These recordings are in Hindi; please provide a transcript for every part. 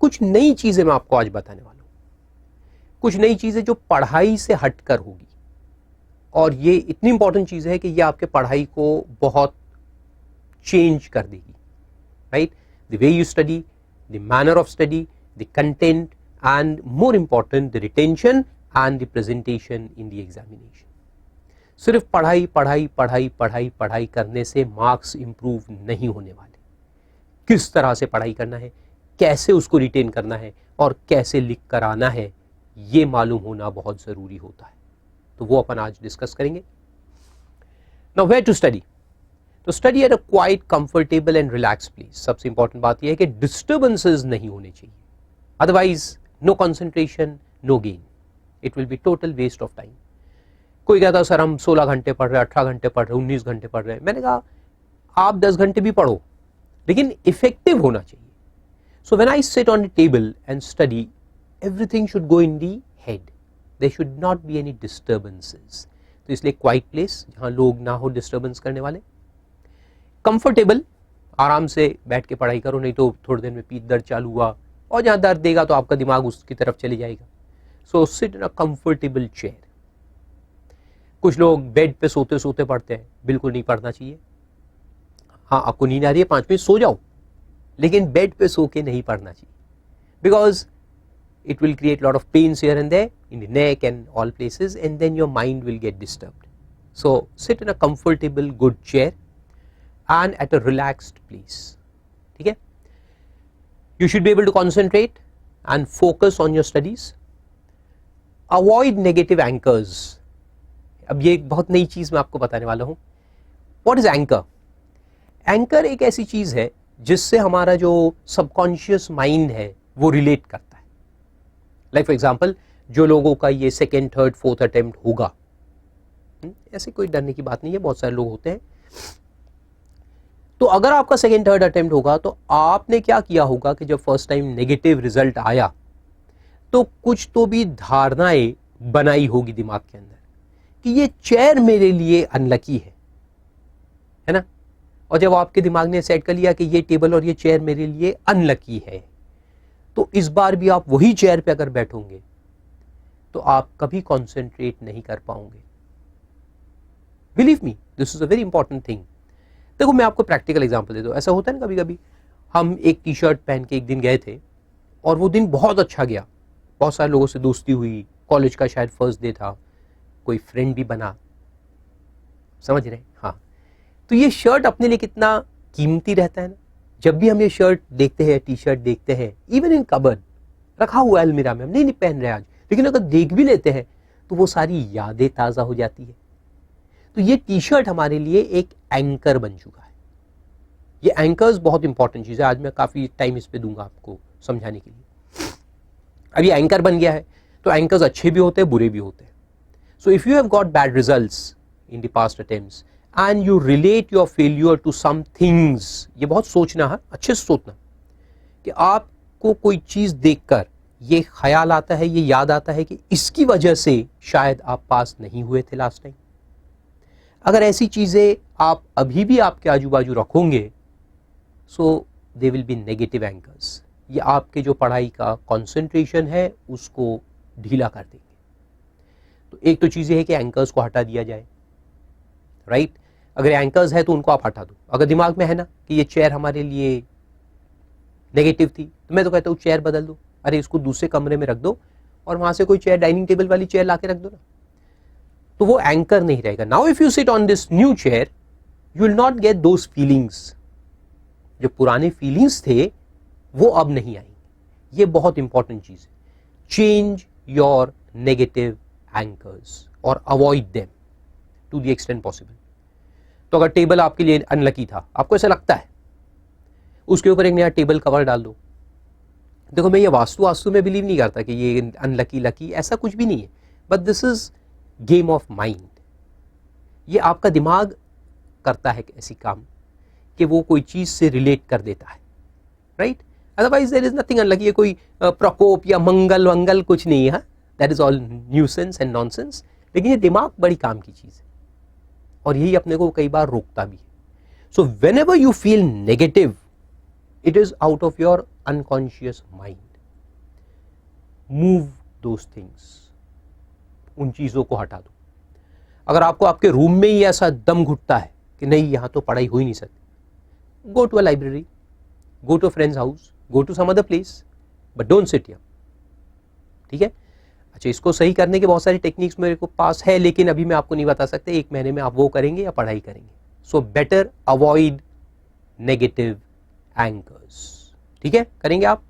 कुछ नई चीजें मैं आपको आज बताने वाला हूं, कुछ नई चीजें जो पढ़ाई से हटकर होगी, और ये इतनी इंपॉर्टेंट चीज है कि ये आपके पढ़ाई को बहुत चेंज कर देगी, right? The way you study, the manner of study, the content, and more important the retention and the presentation in the examination. सिर्फ पढ़ाई पढ़ाई पढ़ाई पढ़ाई पढ़ाई करने से मार्क्स इंप्रूव नहीं होने वाले। किस तरह से पढ़ाई करना है, कैसे उसको रिटेन करना है और कैसे लिख कर आना है, ये मालूम होना बहुत जरूरी होता है। तो वो अपन आज डिस्कस करेंगे। Now where to study? तो study at a quiet, comfortable and relax place. सबसे इंपॉर्टेंट बात यह है कि डिस्टर्बेंसेस नहीं होने चाहिए, otherwise no concentration, no gain, it will be total waste of time. कोई कहता सर हम 16 घंटे पढ़ रहे हैं, 18 घंटे पढ़ रहे हैं, 19 घंटे पढ़ रहे हैं। मैंने कहा आप 10 घंटे भी पढ़ो, लेकिन इफेक्टिव होना चाहिए। So when I sit on the table and study, everything should go in the head, there should not be any disturbances. तो इसलिए क्वाइट प्लेस जहां लोग ना हो डिस्टर्बेंस करने वाले, कंफर्टेबल, आराम से बैठ के पढ़ाई करो, नहीं तो थोड़ी देर में पीठ दर्द चालू हुआ, और जहां दर्द देगा तो आपका दिमाग उसकी तरफ चले जाएगा। So sit in a comfortable chair. कुछ लोग बेड पे सोते सोते पढ़ते हैं, बिल्कुल नहीं पढ़ना चाहिए। हाँ, आपको नींद आ रही है, 5 मिनट सो जाओ, लेकिन बेड पे सो के नहीं पढ़ना चाहिए, because it will create lot of pains here and there in the neck and all places, and then your mind will get disturbed. So sit in a comfortable good chair and at a relaxed place. ठीक है? You should be able to concentrate and focus on your studies. Avoid negative anchors. अब ये एक बहुत नई चीज मैं आपको बताने वाला हूं। What is anchor? Anchor एक ऐसी चीज है जिससे हमारा जो सबकॉन्शियस माइंड है वो रिलेट करता है। लाइक फॉर एग्जाम्पल, जो लोगों का ये सेकेंड, थर्ड, फोर्थ अटेम्प्ट होगा, ऐसे कोई डरने की बात नहीं है, बहुत सारे लोग होते हैं। तो अगर आपका सेकेंड, थर्ड अटेम्प्ट होगा, तो आपने क्या किया होगा कि जब फर्स्ट टाइम नेगेटिव रिजल्ट आया, तो कुछ तो भी धारणाएं बनाई होगी दिमाग के अंदर कि ये चेयर मेरे लिए अनलकी है ना? और जब आपके दिमाग ने सेट कर लिया कि ये टेबल और ये चेयर मेरे लिए अनलकी है, तो इस बार भी आप वही चेयर पे अगर बैठोगे तो आप कभी कंसंट्रेट नहीं कर पाओगे। Believe me, this is a very important thing. देखो, मैं आपको प्रैक्टिकल एग्जांपल दे दूं। ऐसा होता है ना, कभी कभी हम एक टी शर्ट पहन के एक दिन गए थे और वो दिन बहुत अच्छा गया, बहुत सारे लोगों से दोस्ती हुई, कॉलेज का शायद फर्स्ट डे था, कोई फ्रेंड भी बना, समझ रहे? हाँ, तो ये शर्ट अपने लिए कितना कीमती रहता है ना। जब भी हम ये शर्ट देखते हैं, टी शर्ट देखते हैं, इवन इन कबर्ड रखा हुआ है अलमीरा में, हम नहीं पहन रहे आज, लेकिन अगर देख भी लेते हैं तो वो सारी यादें ताज़ा हो जाती है। तो ये टी शर्ट हमारे लिए एक एंकर बन चुका है। ये एंकर्स बहुत इंपॉर्टेंट चीज़ है, आज मैं काफ़ी टाइम इस पे दूंगा आपको समझाने के लिए। अब ये एंकर बन गया है, तो एंकर्स अच्छे भी होते हैं, बुरे भी होते हैं। सो if you have got bad results in the past attempts and you relate your failure to some things, ये बहुत सोचना है, अच्छे से सोचना कि आपको कोई चीज देखकर ये ख्याल आता है, ये याद आता है कि इसकी वजह से शायद आप पास नहीं हुए थे लास्ट टाइम। अगर ऐसी चीजें आप अभी भी आपके आजू बाजू रखोगे, so they will be negative anchors. ये आपके जो पढ़ाई का कंसंट्रेशन है उसको ढीला कर देंगे। तो एक तो चीज ये है कि एंकर्स को हटा दिया जाए, राइट? अगर एंकर्स है तो उनको आप हटा दो। अगर दिमाग में है ना कि ये चेयर हमारे लिए नेगेटिव थी, तो मैं तो कहता हूँ चेयर बदल दो, अरे इसको दूसरे कमरे में रख दो और वहां से कोई चेयर, डाइनिंग टेबल वाली चेयर लाके रख दो ना, तो वो एंकर नहीं रहेगा। Now if you sit on this new chair, you will not get those feelings. जो पुराने फीलिंग्स थे वो अब नहीं आएंगे। ये बहुत इंपॉर्टेंट चीज है। चेंज योर नेगेटिव एंकर्स और avoid them to the extent possible. तो अगर टेबल आपके लिए अनलकी था, आपको ऐसा लगता है, उसके ऊपर एक नया टेबल कवर डाल दो। देखो, मैं ये वास्तु में बिलीव नहीं करता कि ये अनलकी लकी, ऐसा कुछ भी नहीं है, but this is game of mind. ये आपका दिमाग करता है ऐसी काम कि वो कोई चीज से रिलेट कर देता है, right? Otherwise there is nothing unlucky. ये कोई प्रकोप या मंगल वंगल कुछ नहीं है, that is all nuisance and nonsense. लेकिन ये दिमाग बड़ी काम की चीज है और यही अपने को कई बार रोकता भी है। So whenever you feel negative, it is out of your unconscious mind. Move those things, उन चीज़ों को हटा दो। अगर आपको आपके रूम में ही ऐसा दम घुटता है कि नहीं यहाँ तो पढ़ाई हो ही नहीं सकती, go to a library, go to a friends house, go to some other place, but don't sit here. ठीक है। अच्छा, इसको सही करने के बहुत सारी टेक्निक्स मेरे को पास है, लेकिन अभी मैं आपको नहीं बता सकता 1 महीने में आप वो करेंगे या पढ़ाई करेंगे। So better avoid negative anchors. ठीक है, करेंगे आप?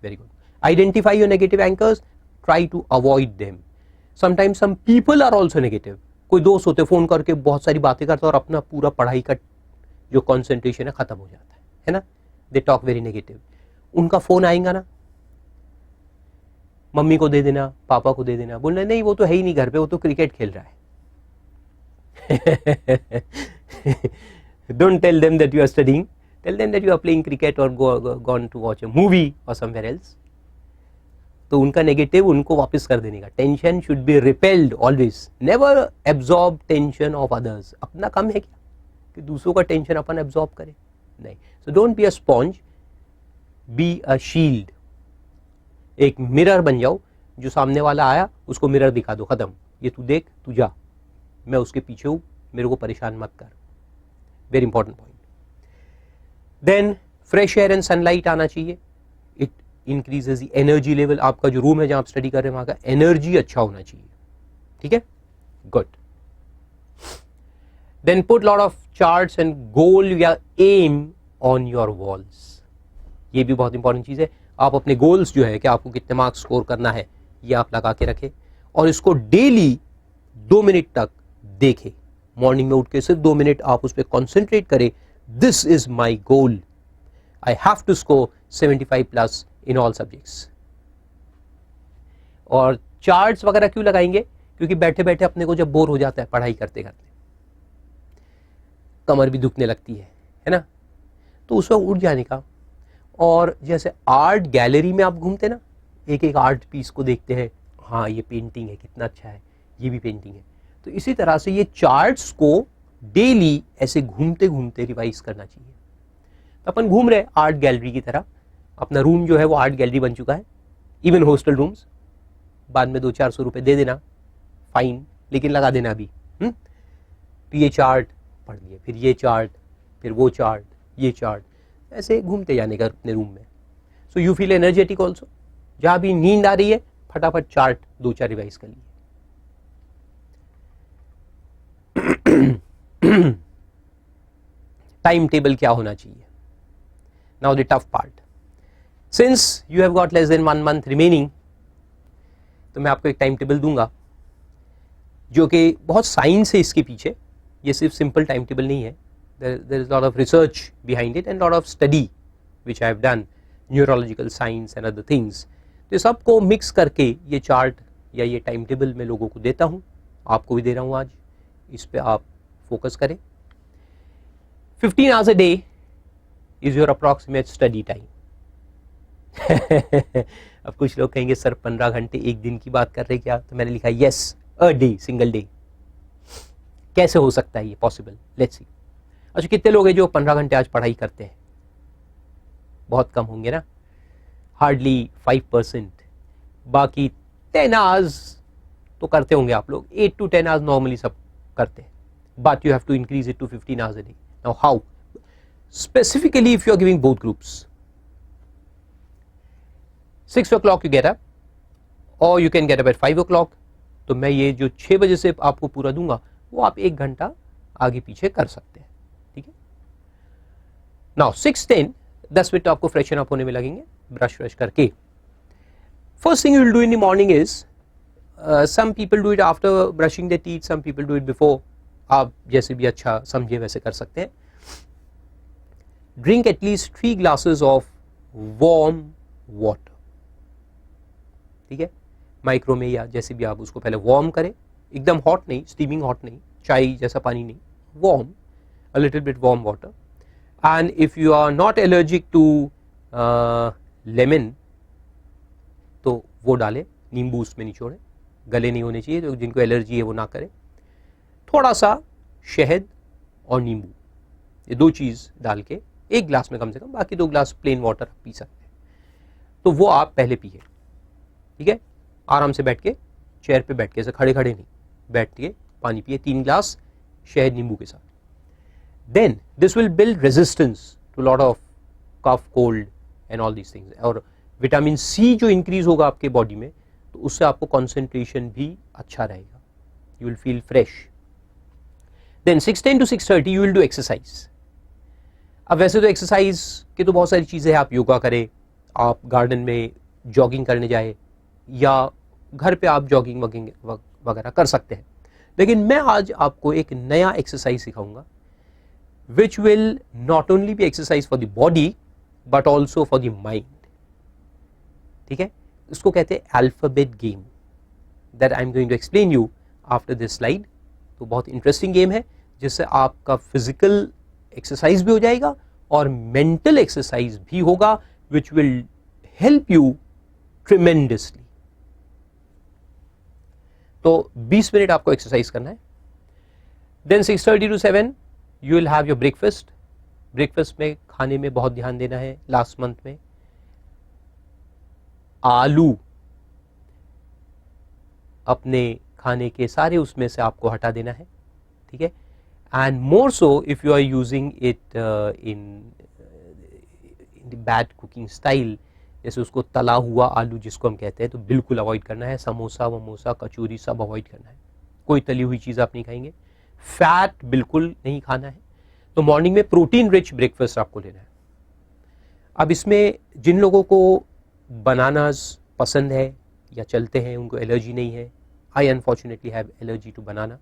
Very good. Identify your negative anchors, try to avoid them. Sometimes some people are also negative. कोई दोस्त होते फोन करके बहुत सारी बातें करता है और अपना पूरा पढ़ाई का जो कॉन्सेंट्रेशन है खत्म हो जाता है ना। They talk very negative. उनका फोन आएगा ना, मम्मी को दे देना, पापा को दे देना, बोलना नहीं वो तो है ही नहीं घर पे, वो तो क्रिकेट खेल रहा है। Don't tell them that you are studying, tell them that you are playing cricket और gone to watch a movie और समवेयर एल्स। तो उनका नेगेटिव उनको वापस कर देने का। Tension should be repelled always, never absorb tension of others. अपना काम है क्या कि दूसरों का टेंशन अपन एब्जॉर्ब करें? नहीं। So don't be a sponge, be a shield. एक मिरर बन जाओ, जो सामने वाला आया उसको मिरर दिखा दो, खत्म, ये तू देख, तू जा, मैं उसके पीछे हूं, मेरे को परेशान मत कर। Very important point. Then fresh air and sunlight आना चाहिए, it increases the energy level. आपका जो रूम है जहां आप स्टडी कर रहे हैं वहां का एनर्जी अच्छा होना चाहिए। ठीक है, good. Then put lot of charts and goal या एम ऑन योर वॉल्स। ये भी बहुत इंपॉर्टेंट चीज है। आप अपने गोल्स जो है कि आपको कितने मार्क्स स्कोर करना है ये आप लगा के रखें और इसको डेली 2 मिनट तक देखें। मॉर्निंग में उठ के सिर्फ 2 मिनट आप उस पर कॉन्सेंट्रेट करें। This is my goal, I have to score 75+ in all subjects. और चार्ट्स वगैरह क्यों लगाएंगे? क्योंकि बैठे बैठे अपने को जब बोर हो जाता है पढ़ाई करते करते, कमर भी दुखने लगती है ना, तो उस वक्त उठ जाने का। और जैसे आर्ट गैलरी में आप घूमते ना, एक एक आर्ट पीस को देखते हैं, हाँ ये पेंटिंग है, कितना अच्छा है, ये भी पेंटिंग है। तो इसी तरह से ये चार्ट्स को डेली ऐसे घूमते घूमते रिवाइज करना चाहिए। तो अपन घूम रहे आर्ट गैलरी की तरह, अपना रूम जो है वो आर्ट गैलरी बन चुका है। इवन हॉस्टल रूम्स, बाद में 200-400 रुपये दे देना, फाइन, लेकिन लगा देना अभी। तो ये चार्ट पढ़ लिए, फिर ये चार्ट, फिर वो चार्ट, ये चार्ट, ऐसे घूमते जाने का अपने रूम में। So you feel energetic also. जहां भी नींद आ रही है फटाफट चार्ट 2-4 रिवाइज कर लिए। टाइम टेबल क्या होना चाहिए? Now the tough part, since you have got less than 1 month remaining, तो मैं आपको एक टाइम टेबल दूंगा जो कि बहुत साइंस है इसके पीछे। ये सिर्फ सिंपल टाइम टेबल नहीं है, there is a lot of research behind it and lot of study which I have done, neurological science and other things। तो ये सबको मिक्स करके ये चार्ट या ये टाइम टेबल मैं लोगों को देता हूँ, आपको भी दे रहा हूँ आज। इस पे आप फोकस करें। 15 hours a day is your approximate study time। अब कुछ लोग कहेंगे सर 15 घंटे एक दिन की बात कर रहे क्या? तो मैंने लिखा yes, a day, single day। कैसे हो सकता है ये पॉसिबल? Let's see. अच्छा, कितने लोग हैं जो 15 घंटे आज पढ़ाई करते हैं? बहुत कम होंगे ना, हार्डली 5%। बाकी 10 आवर्स तो करते होंगे आप लोग, 8 to 10 आवर्स नॉर्मली सब करते हैं, but you have to increase it to 15 hours a day. Now how? Specifically if you are giving both groups, 6 o'clock you get up और you can get up at 5 o'clock। तो मैं ये जो 6 बजे से आपको पूरा दूंगा वो आप 1 घंटा आगे पीछे कर सकते हैं। ठीक है। नाउ 6-10, 10 मिनट आपको फ्रेशन अप होने में लगेंगे, ब्रश व्रश करके। First thing you will do in the morning is, some people do it after brushing the teeth, some people do it before. आप जैसे भी अच्छा समझे वैसे कर सकते हैं। Drink at least 3 glasses of warm water. ठीक है, माइक्रो में या जैसे भी आप उसको पहले वार्म करें, एकदम हॉट नहीं, स्टीमिंग हॉट नहीं, चाय जैसा पानी नहीं, warm, a little bit warm water. And if you are not allergic to lemon तो वो डालें, नींबू उसमें निचोड़े, गले नहीं होने चाहिए, तो जिनको एलर्जी है वो ना करें। थोड़ा सा शहद और नींबू, ये 2 चीज़ डाल के 1 गिलास में कम से कम, बाकी 2 गिलास प्लेन वाटर पी सकते हैं। तो वो आप पहले पिए। ठीक है, आराम से बैठ के, चेयर पे बैठ के, ऐसे खड़े खड़े नहीं, बैठ के पानी पिए 3 ग्लास शहद नींबू के साथ. Then this will build resistance to lot of cough, cold and all these things. और विटामिन सी जो इंक्रीज होगा आपके बॉडी में, तो उससे आपको कॉन्सेंट्रेशन भी अच्छा रहेगा. You will feel fresh. Then 6:10 to 6:30 you will do exercise. अब वैसे तो एक्सरसाइज की तो बहुत सारी चीज़ें हैं. आप योगा करें, आप गार्डन में जॉगिंग करने जाए, या घर पे आप जॉगिंग वगैरह कर सकते हैं. लेकिन मैं आज आपको एक नया एक्सरसाइज सिखाऊंगा which will not only be exercise for the body but also for the mind. ठीक है, इसको कहते हैं alphabet game, that I am going to explain you after this slide. तो बहुत इंटरेस्टिंग गेम है जिससे आपका फिजिकल एक्सरसाइज भी हो जाएगा और मेंटल एक्सरसाइज भी होगा, which will help you tremendously. तो 20 मिनट आपको एक्सरसाइज करना है. Then 6:30 to 7 you will have your breakfast. Breakfast में खाने में बहुत ध्यान देना है. लास्ट मंथ में आलू अपने खाने के सारे उसमें से आपको हटा देना है. ठीक है, and more so if you are using it in bad cooking style, जैसे उसको तला हुआ आलू जिसको हम कहते हैं, तो बिल्कुल अवॉइड करना है. समोसा वमोसा कचौरी सब अवॉइड करना है. कोई तली हुई चीज़ आप नहीं खाएंगे. फैट बिल्कुल नहीं खाना है. तो मॉर्निंग में प्रोटीन रिच ब्रेकफास्ट आपको लेना है. अब इसमें जिन लोगों को बनानास पसंद है या चलते हैं, उनको एलर्जी नहीं है, I unfortunately have allergy to banana,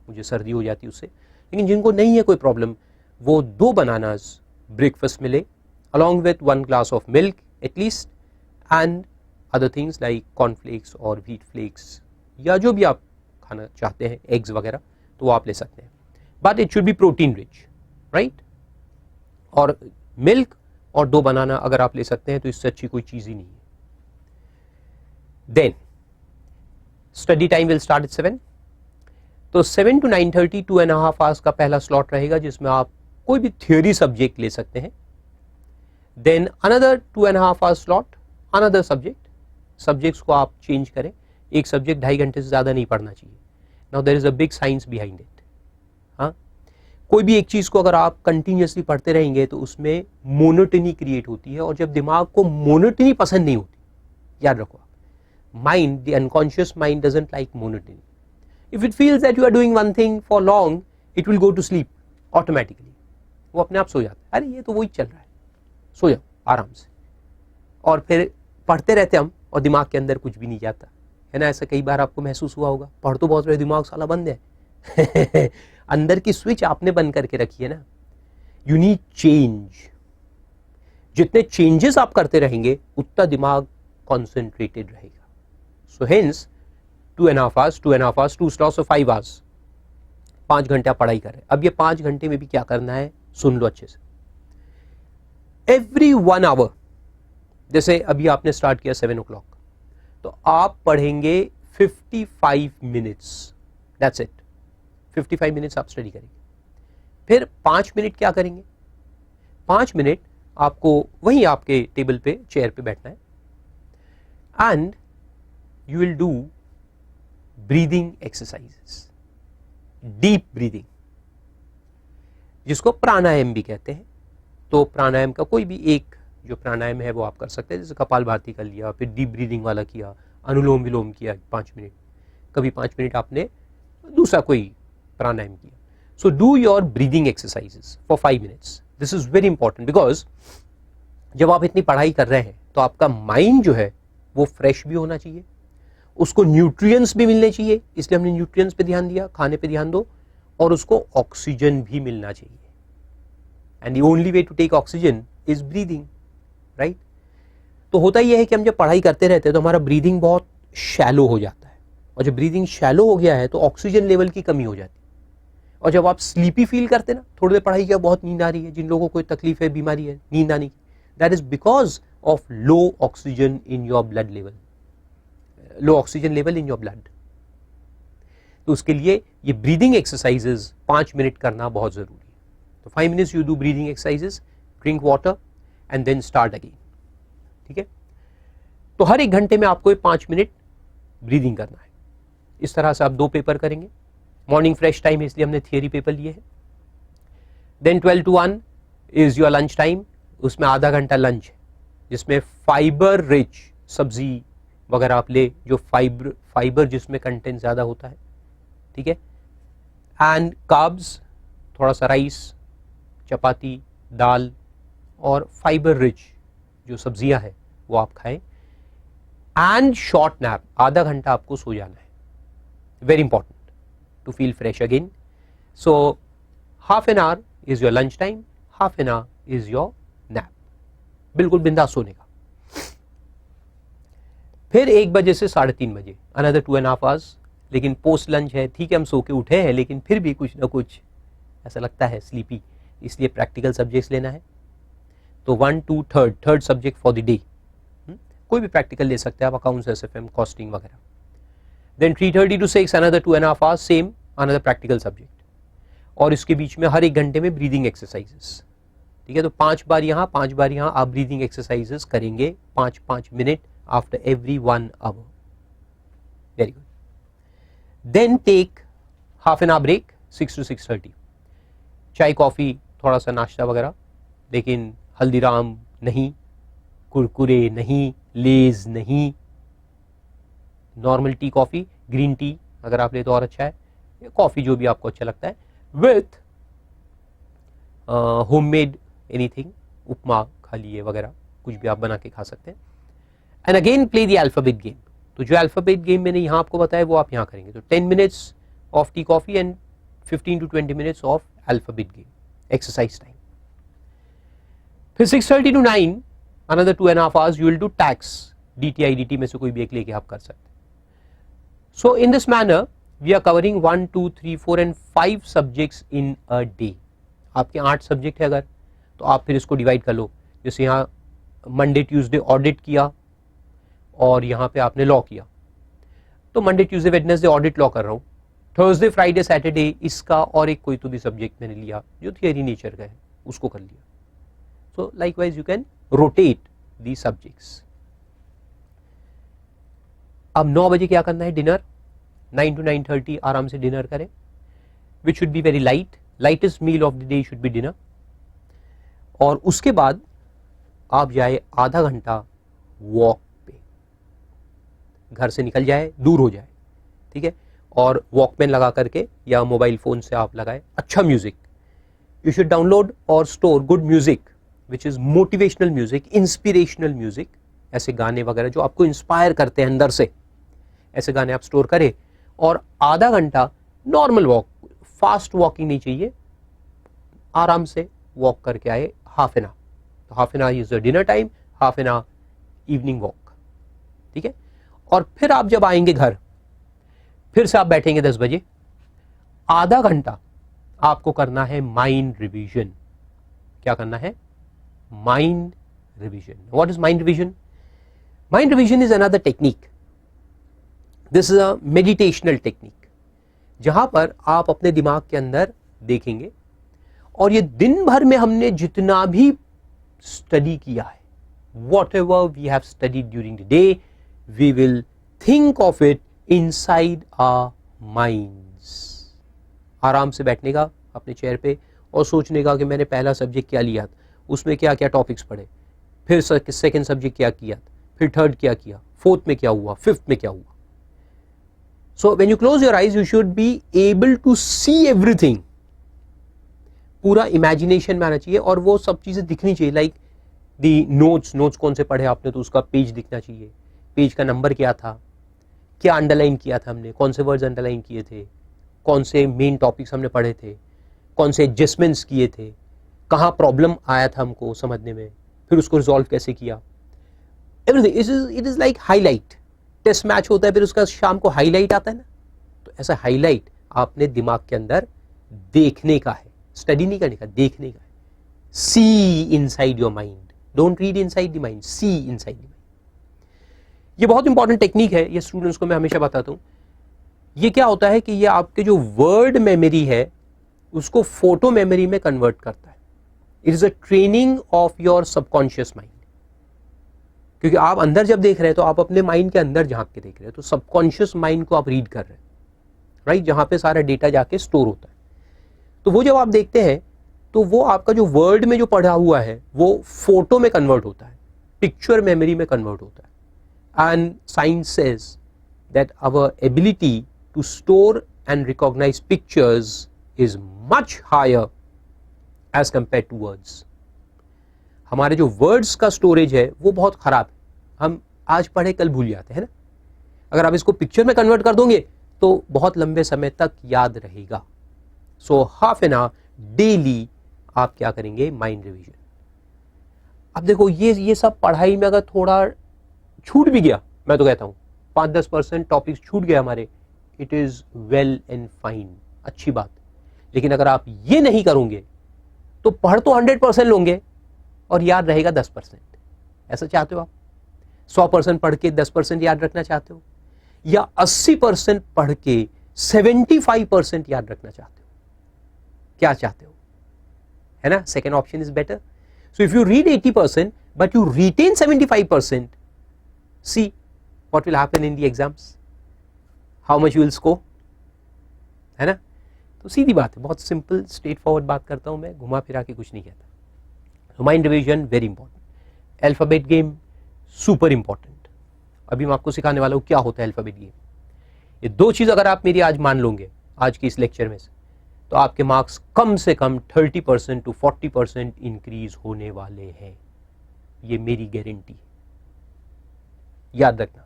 मुझे सर्दी हो जाती है उससे. लेकिन जिनको नहीं है कोई प्रॉब्लम, वो 2 बनानास ब्रेकफास्ट में ले, along with 1 glass of milk at least, and other things like cornflakes और व्हीट फ्लेक्स, या जो भी आप खाना चाहते हैं, एग्स वगैरह, तो वो आप ले सकते हैं. But it should be protein rich, right. और मिल्क और 2 बनाना अगर आप ले सकते हैं तो इससे अच्छी कोई चीज़ ही नहीं है. Then study time will start at 7. तो 7 to 9:30 2.5 आवर्स का पहला स्लॉट रहेगा जिसमें आप कोई भी थियोरी सब्जेक्ट ले सकते हैं. Then another 2.5 hours slot another subject. Subjects को आप चेंज करें. एक सब्जेक्ट 2.5 घंटे से ज़्यादा नहीं पढ़ना चाहिए. Now there is a big science behind it. हाँ, कोई भी एक चीज़ को अगर आप कंटिन्यूसली पढ़ते रहेंगे तो उसमें मोनोटनी क्रिएट होती है, और जब दिमाग को मोनोटनी पसंद नहीं होती, याद रखो, mind, the unconscious mind doesn't like monotony. If it feels that you are doing one thing for long, it will go to sleep automatically. वो अपने आप सो जाता है. अरे ये तो वही चल रहा है, सो जाओ आराम से. और फिर पढ़ते रहते हम और दिमाग के अंदर कुछ भी नहीं जाता है ना. ऐसा कई बार आपको महसूस हुआ होगा, पढ़ तो बहुत रहे, दिमाग साला बंद है. अंदर की स्विच आपने बंद करके रखी है ना. You need change. जितने चेंजेस आप करते रहेंगे उतना दिमाग कॉन्सेंट्रेटेड रहेगा. So hence 2.5 hours, 2 slots of 5 hours, 5 घंटे आप पढ़ाई कर रहे हैं. अब ये 5 घंटे में भी क्या करना है, सुन लो अच्छे से. एवरी 1 hour, जैसे अभी आपने स्टार्ट किया 7 o'clock, तो आप पढ़ेंगे 55 minutes. That's it. 55 minutes आप स्टडी करेंगे. फिर 5 मिनट क्या करेंगे, 5 मिनट आपको वहीं आपके टेबल पे, चेयर पे बैठना है, and you will do breathing exercises, deep breathing, जिसको प्राणायाम भी कहते हैं. तो प्राणायाम का कोई भी एक जो प्राणायाम है वो आप कर सकते हैं. जैसे कपालभाति कर लिया, फिर डीप ब्रीदिंग वाला किया, अनुलोम विलोम किया 5 मिनट, कभी 5 मिनट आपने दूसरा कोई प्राणायाम किया. So do your breathing exercises for 5 minutes. This is very important, because जब आप इतनी पढ़ाई कर रहे हैं तो आपका माइंड जो है वो फ्रेश भी होना चाहिए, उसको न्यूट्रिएंट्स भी मिलने चाहिए. इसलिए हमने न्यूट्रिएंट्स पे ध्यान दिया, खाने पे ध्यान दो, और उसको ऑक्सीजन भी मिलना चाहिए. And the only way to take oxygen is breathing, right. तो होता यह है कि हम जब पढ़ाई करते रहते हैं तो हमारा ब्रीदिंग बहुत शैलो हो जाता है, और जब ब्रीदिंग शैलो हो गया है तो ऑक्सीजन लेवल की कमी हो जाती है. और जब आप स्लीपी फील करते हैं ना, थोड़ी देर पढ़ाई किया, बहुत नींद आ रही है, जिन लोगों को कोई तकलीफ है, बीमारी है नींद आने की, that is because of low oxygen in your blood level, low oxygen level in your blood. तो उसके लिए ये ब्रीदिंग एक्सरसाइजेस 5 मिनट करना बहुत जरूरी है. तो 5 minutes you do breathing exercises, drink water and then start again. ठीक है. तो हर 1 घंटे में आपको 5 मिनट ब्रीदिंग करना है। इस तरह से आप 2 पेपर करेंगे। मॉर्निंग फ्रेश टाइम है इसलिए हमने थियरी पेपर लिए हैं। Then 12 to 1 is your lunch time, उसमें आधा घंटा लंच है जिसमें फाइबर रिच सब्जी वगैरह आप ले, जो फाइबर जिसमें कंटेंट ज़्यादा होता है, ठीक है। एंड कार्ब्स, थोड़ा सा राइस, चपाती, दाल और फाइबर रिच जो सब्जियां हैं वो आप खाएं। एंड शॉर्ट नैप, आधा घंटा आपको सो जाना है, very important to feel fresh again. So half an hour is your lunch time, half an hour is your nap, बिल्कुल बिंदास सोने का। फिर 1 बजे से 3:30 बजे अनदर 2.5 आवर्स, लेकिन पोस्ट लंच है, ठीक है हम सो के उठे हैं लेकिन फिर भी कुछ ना कुछ ऐसा लगता है स्लीपी, इसलिए प्रैक्टिकल सब्जेक्ट्स लेना है। तो 1 to 3 third subject for the day, कोई भी प्रैक्टिकल ले सकते हैं आप, अकाउंट्स, एसएफएम, कॉस्टिंग वगैरह। Then 3:30 to 6 another 2.5 hours, same another practical subject. और इसके बीच में हर 1 घंटे में ब्रीदिंग एक्सरसाइजेस, ठीक है। तो 5 बार यहाँ 5 बार यहाँ आप ब्रीदिंग एक्सरसाइजेस करेंगे 5-5 minute after every 1 hour. Very good. Then take half an hour break 6 to 6:30, चाय कॉफी, थोड़ा सा नाश्ता वगैरह, लेकिन हल्दीराम नहीं, कुरकुरे नहीं, लेज नहीं, normal tea coffee, green tea अगर आप ले तो और अच्छा है, कॉफी जो भी आपको अच्छा लगता है, विथ होममेड एनीथिंग, उपमा खा लिए वगैरह, कुछ भी आप बना के खा सकते हैं। And again play the alphabet game. तो जो अल्फाबेट गेम मैंने यहाँ आपको बताया वो आप यहाँ करेंगे। तो 10 minutes of tea coffee and 15 to 20 minutes of alphabet game, exercise time. फिर 6:30 to 9 another 2.5 hours you will do tax, DTI DT में से कोई भी एक लेके आप कर सकते हैं। So in this manner we are covering 1, 2, 3, 4 and 5 subjects in a day. आपके 8 सब्जेक्ट है अगर, तो आप फिर इसको डिवाइड कर लो। जैसे यहाँ मंडे ट्यूसडे ऑडिट किया और यहाँ पे आपने लॉ किया, तो Monday Tuesday Wednesday audit law कर रहा हूँ, थर्सडे फ्राइडे सैटरडे इसका और एक कोई तो भी सब्जेक्ट मैंने लिया जो थियरी नेचर का है उसको कर लिया। सो likewise you can rotate the subjects. अब 9 बजे क्या करना है, डिनर। 9 to 9:30 आराम से डिनर करें, which should be very light, lightest meal of the day should be dinner. और उसके बाद आप जाए आधा घंटा वॉक पे, घर से निकल जाए, दूर हो जाए, ठीक है, और वॉकमैन लगा करके या मोबाइल फोन से आप लगाए अच्छा म्यूजिक। यू शुड डाउनलोड और store good music which is motivational music, inspirational music, ऐसे गाने वगैरह जो आपको इंस्पायर करते हैं अंदर से, ऐसे गाने आप स्टोर करें। और आधा घंटा नॉर्मल वॉक, फास्ट वॉकिंग नहीं चाहिए, आराम से वॉक करके आए हाफ एन आवर। तो half an hour is dinner time, half an our evening walk, ठीक है। और फिर आप जब आएंगे घर, फिर से आप बैठेंगे 10 बजे, आधा घंटा आपको करना है माइंड रिवीजन। क्या करना है, mind revision. What is mind revision? Mind revision is another technique, this is a meditational technique, जहां पर आप अपने दिमाग के अंदर देखेंगे और ये दिन भर में हमने जितना भी स्टडी किया है, whatever we have studied during the day, we will think of it inside our minds. आराम से बैठने का अपने चेयर पे और सोचने का कि मैंने पहला सब्जेक्ट क्या लिया, उसमें क्या क्या टॉपिक्स पढ़े, फिर सेकंड सब्जेक्ट क्या किया, फिर थर्ड क्या किया, फोर्थ में क्या हुआ, फिफ्थ में क्या हुआ। So when you close your eyes you should be able to see everything, पूरा इमेजिनेशन में आना चाहिए और वो सब चीजें दिखनी चाहिए। लाइक दी नोट्स कौन से पढ़े आपने तो उसका पेज दिखना चाहिए, पेज का नंबर क्या था, क्या अंडरलाइन किया था हमने, कौन से वर्ड्स अंडरलाइन किए थे, कौन से मेन टॉपिक्स हमने पढ़े थे, कौन से एडजस्टमेंट्स किए थे, कहाँ प्रॉब्लम आया था हमको समझने में, फिर उसको रिजॉल्व कैसे किया, everything. It is like highlight. Test match होता है फिर उसका शाम को हाईलाइट आता है ना, तो ऐसा हाईलाइट आपने दिमाग के अंदर देखने का है, स्टडी नहीं करने का, देखने का है। See inside your mind, don't read inside the mind, see inside the mind. ये बहुत इंपॉर्टेंट टेक्निक है, ये स्टूडेंट्स को मैं हमेशा बताता हूं। ये क्या होता है कि ये आपके जो वर्ड मेमोरी है उसको फोटो मेमोरी में कन्वर्ट करता है। It is a training of your subconscious mind. क्योंकि आप अंदर जब देख रहे हैं तो आप अपने माइंड के अंदर झांक के देख रहे हैं, तो सबकॉन्शियस माइंड को आप रीड कर रहे हैं, राइट, जहां पे सारा डेटा जाके स्टोर होता है। तो वो जब आप देखते हैं तो वो आपका जो वर्ड में जो पढ़ा हुआ है वो फोटो में कन्वर्ट होता है, पिक्चर मेमोरी में कन्वर्ट होता है। And science says that our ability to store and recognise pictures is much higher as compare to words. हमारे जो वर्ड्स का स्टोरेज है वो बहुत खराब है, हम आज पढ़े कल भूल जाते हैं ना। अगर आप इसको पिक्चर में कन्वर्ट कर दोगे तो बहुत लंबे समय तक याद रहेगा। सो हाफ एन आवर डेली आप क्या करेंगे, माइंड रिवीजन। अब देखो ये सब पढ़ाई में अगर थोड़ा छूट भी गया, मैं तो कहता हूं 5-10% टॉपिक्स छूट गए हमारे, it is well and fine, अच्छी बात। लेकिन अगर आप ये नहीं करोगे तो पढ़ तो 100% लोगे और याद रहेगा 10%। ऐसा चाहते हो आप? 100% पढ़ के 10% याद रखना चाहते हो, या 80% पढ़ के 75% याद रखना चाहते हो? क्या चाहते हो, है ना? Second option is better. So if you read 80% but you retain 75%, see what will happen in the exams, how much you will score, है ना? तो सीधी बात है, बहुत सिंपल स्ट्रेट फॉरवर्ड बात करता हूं मैं, घुमा फिरा के कुछ नहीं कहता। तो mind revision very important. Alphabet game super important. अभी मैं आपको सिखाने वाला हूं क्या होता है अल्फाबेट गेम। ये दो चीज अगर आप मेरी आज मान लोगे आज के इस लेक्चर में से, तो आपके मार्क्स कम से कम 30% to 40% इंक्रीज होने वाले हैं, ये मेरी गारंटी है, याद रखना।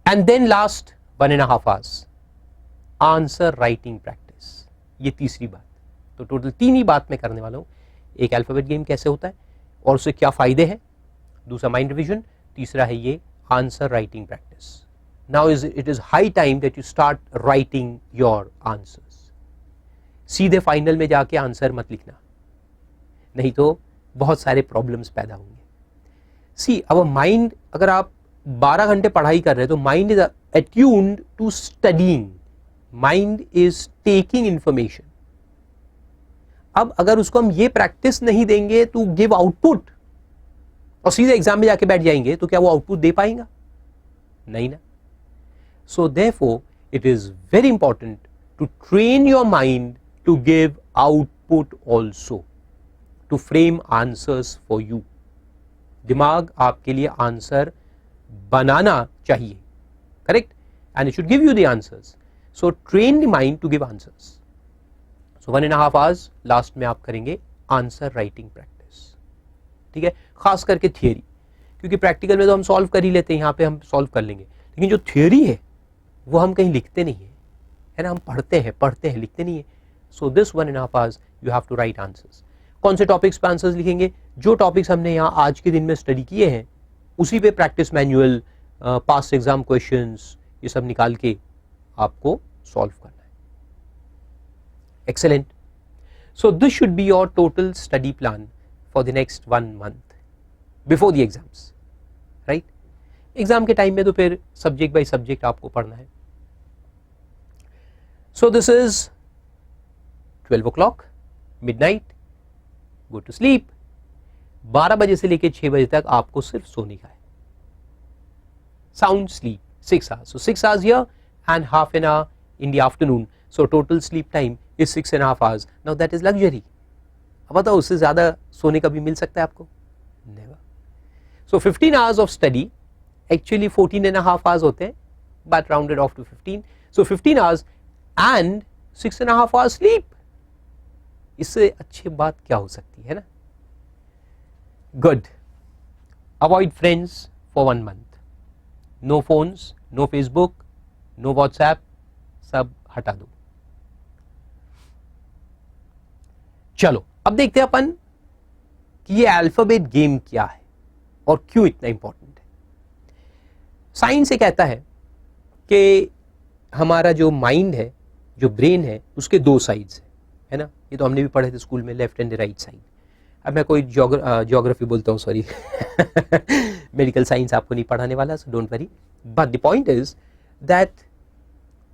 And then last 1.5 hours answer writing practice, ये तीसरी बात। तो टोटल 3 ही बात मैं करने वाला हूं। एक अल्फाबेट गेम कैसे होता है और उससे क्या फायदे हैं, दूसरा माइंड रिवीजन, तीसरा है ये answer writing practice. Now it is high time that you start writing your answers. सीधे फाइनल में जाके आंसर मत लिखना, नहीं तो बहुत सारे प्रॉब्लम्स पैदा होंगे। सी अब माइंड, अगर आप 12 घंटे पढ़ाई कर रहे हैं तो mind is attuned to studying, mind is taking information. अब अगर उसको हम ये प्रैक्टिस नहीं देंगे टू गिव आउटपुट और सीधे एग्जाम में जाके बैठ जाएंगे, तो क्या वो आउटपुट दे पाएगा? नहीं ना। So therefore it is very important to train your mind to give output also, to frame answers for you. दिमाग आपके लिए आंसर बनाना चाहिए, correct, and it should give you the answers. So train the mind to give answers. So 1.5 hours last में आप करेंगे आंसर राइटिंग प्रैक्टिस, ठीक है, खास करके थियरी, क्योंकि प्रैक्टिकल में तो हम सॉल्व कर ही लेते हैं, यहाँ पे हम सॉल्व कर लेंगे, लेकिन जो थियरी है वो हम कहीं लिखते नहीं है ना, हम पढ़ते हैं लिखते नहीं है। So this 1.5 hours you have to write answers. कौन से टॉपिक्स पे आंसर्स लिखेंगे? जो टॉपिक्स हमने यहाँ आज के दिन में स्टडी किए हैं उसी पे practice manual, past exam questions, ये सब निकाल के आपको सॉल्व करना है। Excellent. So this should be your total study plan for the next 1 month before the exams, right. Exam के टाइम में तो फिर सब्जेक्ट बाय सब्जेक्ट आपको पढ़ना है। So this is 12 o'clock, midnight, go to sleep। 12 बजे से लेकर 6 बजे तक आपको सिर्फ सोने का है, sound sleep 6 hours। So 6 hours here and half an hour in the afternoon. So total sleep time is 6.5 hours. Now that is luxury। अब बताओ उससे ज्यादा सोने का भी मिल सकता है आपको? Never। So 15 hours of study, actually 14.5 hours होते हैं, but rounded off to 15। So 15 hours and 6.5 hours sleep। इससे अच्छी बात क्या हो सकती है ना। Good. Avoid friends for 1 month। No phones, no Facebook, no WhatsApp, सब हटा दो। चलो अब देखते हैं अपन कि ये अल्फाबेट गेम क्या है और क्यों इतना इंपॉर्टेंट है। साइंस ये कहता है कि हमारा जो माइंड है, जो ब्रेन है, उसके 2 साइड्स है ना। ये तो हमने भी पढ़े थे स्कूल में, लेफ्ट एंड राइट साइड। अब मैं कोई ज्योग्राफी बोलता हूँ, सॉरी मेडिकल साइंस आपको नहीं पढ़ाने वाला, so don't worry. But the point is that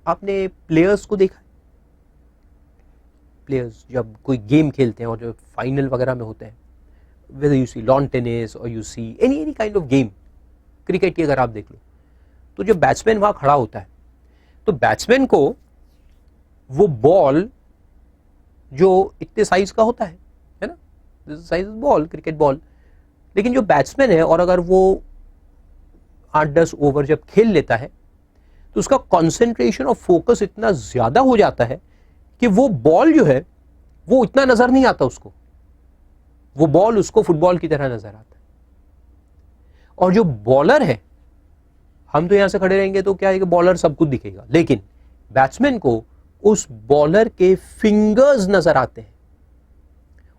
आपने प्लेयर्स को देखा, प्लेयर्स जब कोई गेम खेलते हैं और जो फाइनल वगैरह में होते हैं, whether you see lawn tennis or you see any kind of game, cricket की अगर आप देख लो, तो जो बैट्समैन वहां खड़ा होता है, तो बैट्समैन को वो बॉल जो इतने साइज का होता है ना, this size ball, cricket ball, लेकिन जो बैट्समैन है और अगर वो 8-10 ओवर जब खेल लेता है तो उसका कंसंट्रेशन और फोकस इतना ज्यादा हो जाता है कि वो बॉल जो है वो इतना नजर नहीं आता उसको, वो बॉल उसको फुटबॉल की तरह नजर आता है। और जो बॉलर है, हम तो यहां से खड़े रहेंगे तो क्या है कि बॉलर सब कुछ दिखेगा, लेकिन बैट्समैन को उस बॉलर के फिंगर्स नजर आते हैं,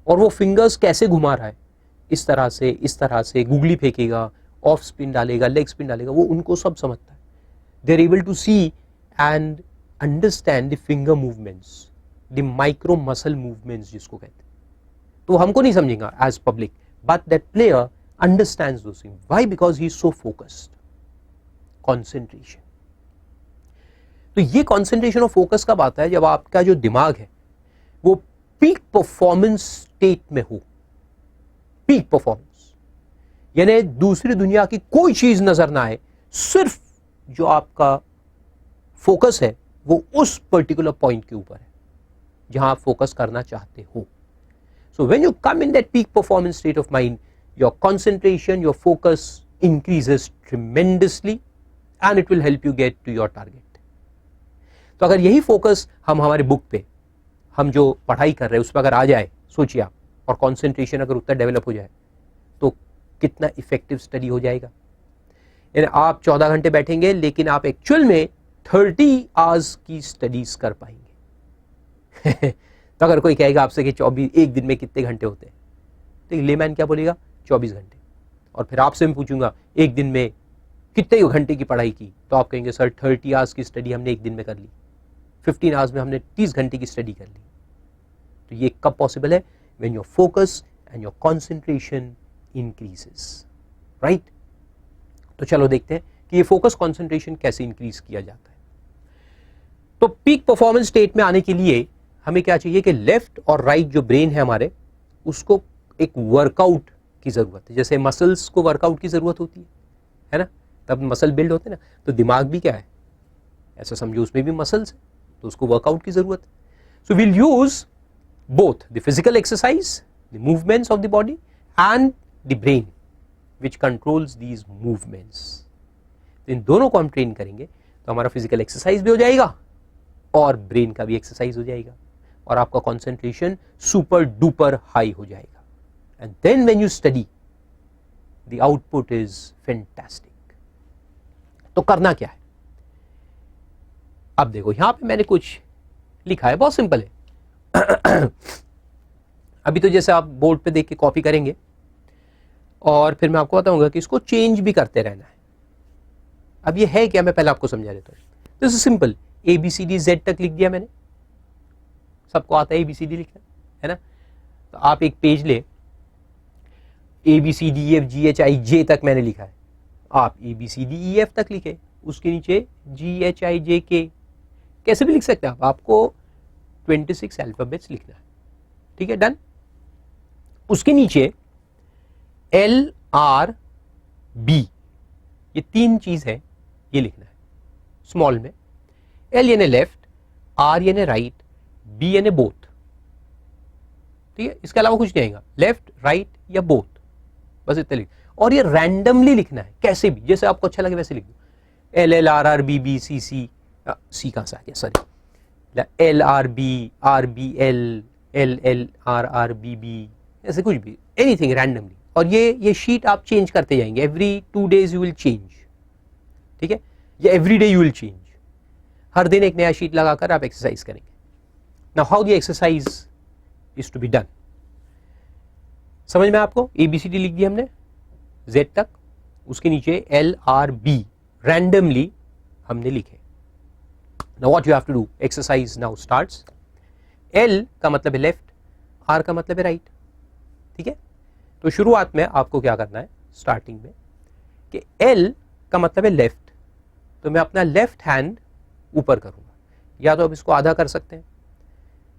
और वो फिंगर्स कैसे घुमा रहा है, इस तरह से गुगली फेंकेगा, ऑफ स्पिन डालेगा, लेग स्पिन डालेगा, वो उनको सब समझता है। They are able to see and understand the finger movements, the micro muscle movements जिसको कहते हैं। तो हमको नहीं समझेगा as public, but that player understands those things. Why? Because he is so focused. Concentration. तो ये कंसंट्रेशन और फोकस कब आता है? जब आपका जो दिमाग है वो पीक परफॉर्मेंस स्टेट में हो। पीक परफॉर्मेंस यानी दूसरी दुनिया की कोई चीज नजर ना आए, सिर्फ जो आपका फोकस है वो उस पर्टिकुलर पॉइंट के ऊपर है जहां आप फोकस करना चाहते हो। So when you come in that peak performance state of mind, your concentration, your focus increases tremendously and it will help you get to your target. तो अगर यही फोकस हम हमारे बुक पे, हम जो पढ़ाई कर रहे हैं उस पर अगर आ जाए, सोचिए आप, और कंसंट्रेशन अगर उतना डेवलप हो जाए तो कितना इफेक्टिव स्टडी हो जाएगा। यानी आप 14 घंटे बैठेंगे लेकिन आप एक्चुअल में 30 आवर्स की स्टडीज कर पाएंगे। तो अगर कोई कहेगा आपसे कि 24 एक दिन में कितने घंटे होते हैं, तो लेमैन क्या बोलेगा? 24 घंटे। और फिर आपसे मैं पूछूंगा एक दिन में कितने घंटे की पढ़ाई की, तो आप कहेंगे सर 30 आवर्स की स्टडी हमने एक दिन में कर ली, 15 आवर्स में हमने 30 घंटे की स्टडी कर ली। तो ये कब पॉसिबल है? When your focus and your concentration increases, right? तो चलो देखते हैं कि ये फोकस कंसंट्रेशन कैसे इंक्रीज किया जाता है। तो पीक परफॉर्मेंस स्टेट में आने के लिए हमें क्या चाहिए कि लेफ्ट और राइट जो ब्रेन है हमारे, उसको एक वर्कआउट की जरूरत है। जैसे मसल्स को वर्कआउट की जरूरत होती है ना, तब मसल बिल्ड होते हैं ना, तो दिमाग भी क्या है, ऐसा समझो उसमें भी मसल्स है, तो उसको वर्कआउट की जरूरत है। So will use both the physical exercise, the movements of the body and the brain which controls these movements. तो इन दोनों को हम ट्रेन करेंगे तो हमारा फिजिकल एक्सरसाइज भी हो जाएगा और ब्रेन का भी एक्सरसाइज हो जाएगा, और आपका कंसंट्रेशन सुपर डुपर हाई हो जाएगा। And then when you study the output is fantastic. तो करना क्या है? अब देखो यहां पे मैंने कुछ लिखा है, बहुत सिंपल है। अभी तो जैसे आप बोर्ड पे देख के कॉपी करेंगे और फिर मैं आपको बताऊंगा कि इसको चेंज भी करते रहना है। अब ये है क्या, मैं पहले आपको समझा देता हूं। This is simple. ABCD Z तक लिख दिया मैंने, सबको आता है ABCD लिखना, है ना? तो आप एक पेज ले, ABCDEFGHIJ तक मैंने लिखा है, आप ABCDEF तक लिखे, उसके नीचे GHIJK कैसे भी लिख सकते हैं आप, आपको 26 अल्फाबेट्स लिखना है, ठीक है? डन। उसके नीचे LRB, ये 3 चीज है, ये लिखना है स्मॉल में। L यानी लेफ्ट, R यानी राइट, B यानी बोथ, ठीक है? इसके अलावा कुछ नहीं आएगा, लेफ्ट राइट या बोथ, बस इतना लिख। और ये रैंडमली लिखना है, कैसे भी, जैसे आपको अच्छा लगे वैसे लिख दो। LLRRBBCC, सी कहां से आ गया, सॉरी, LRB RBL LLRRBB, ऐसे कुछ भी, एनीथिंग रैंडमली। और ये शीट आप चेंज करते जाएंगे, every 2 days you will change, ठीक है? या every day you will change, हर दिन एक नया शीट लगाकर आप एक्सरसाइज करेंगे। Now how the exercise is to be done, समझ में आपको? ABCD लिख दिया हमने Z तक, उसके नीचे LRB रैंडमली हमने लिखे। Now what you have to do, exercise now starts. L का मतलब है लेफ्ट, R का मतलब है राइट, ठीक है? तो शुरुआत में आपको क्या करना है, स्टार्टिंग में, कि L का मतलब है लेफ्ट, तो मैं अपना लेफ्ट हैंड ऊपर करूंगा, या तो आप इसको आधा कर सकते हैं,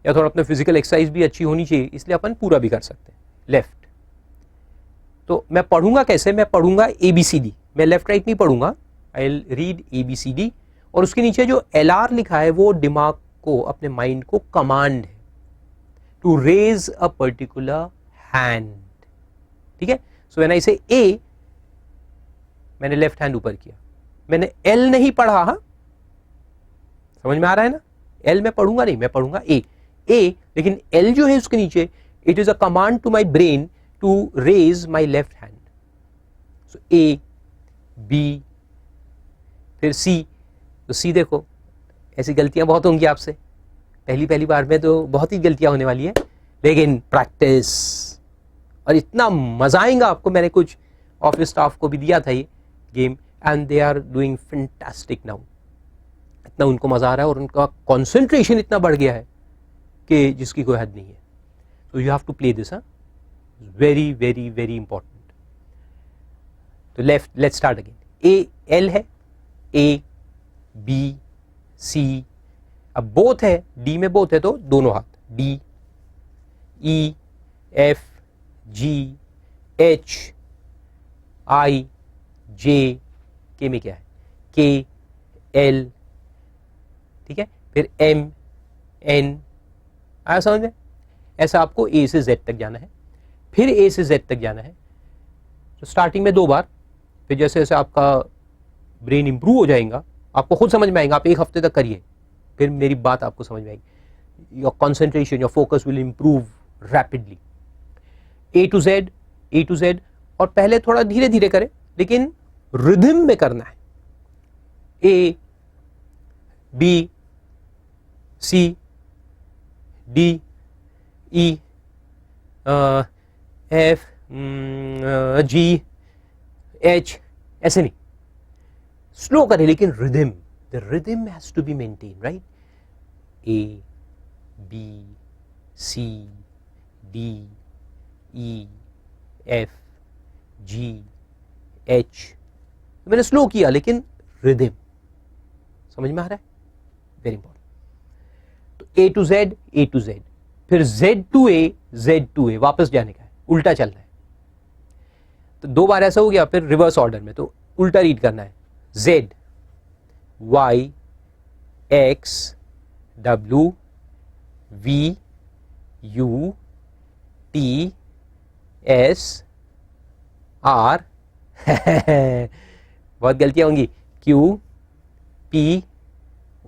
या थोड़ा अपना फिजिकल एक्सरसाइज भी अच्छी होनी चाहिए इसलिए अपन पूरा भी कर सकते हैं। लेफ्ट, तो मैं पढ़ूंगा कैसे, मैं पढ़ूंगा ABCD, मैं लेफ्ट राइट नहीं पढ़ूंगा, आई विल रीड ABCD, और उसके नीचे जो LR लिखा है वो दिमाग को, अपने माइंड को कमांड है to raise a particular hand, ठीक है। सो व्हेन आई से A, मैंने लेफ्ट हैंड ऊपर किया, मैंने L नहीं पढ़ा, हाँ समझ में आ रहा है ना, L मैं पढ़ूंगा नहीं, मैं पढ़ूंगा A, लेकिन L जो है उसके नीचे, it is a command to my brain to raise my left hand. So A, B, फिर C, तो C देखो, ऐसी गलतियां बहुत होंगी आपसे, पहली बार में तो बहुत ही गलतियां होने वाली है, लेकिन प्रैक्टिस, और इतना मजा आएगा आपको। मैंने कुछ ऑफिस स्टाफ को भी दिया था ये game, and they are doing fantastic now, इतना उनको मजा आ रहा है और उनका कंसंट्रेशन इतना बढ़ गया है कि जिसकी कोई हद नहीं है। So you have to play this, very very very important. तो let's start again, A L है, A B C, अब बोथ है, D में बोथ है तो दोनों हाथ, D E F G H I J, K में क्या है, K L, ठीक है, फिर M N, आया समझ में। ऐसा आपको A से Z तक जाना है, फिर A से Z तक जाना है। तो स्टार्टिंग में 2 बार, फिर जैसे जैसे आपका ब्रेन इंप्रूव हो जाएगा, आपको खुद समझ में आएगा, आप 1 हफ्ते तक करिए, फिर मेरी बात आपको समझ में आएगी, your concentration, your focus will improve rapidly. A to Z, और पहले थोड़ा धीरे धीरे करें, लेकिन रिदम में करना है। A B C D E F G H, ऐसे नहीं, स्लो करें लेकिन rhythm, the rhythm has to be maintain, right. A B C D E F G H, मैंने स्लो किया लेकिन रिदम, समझ में आ रहा है, वेरी इंपॉर्टेंट। तो A to Z, फिर Z to A, वापस जाने का है, उल्टा चलना है। तो 2 बार ऐसा हो गया, फिर रिवर्स ऑर्डर में, तो उल्टा रीड करना है, Z Y X W V U T S R बहुत गलतियां होंगी, Q P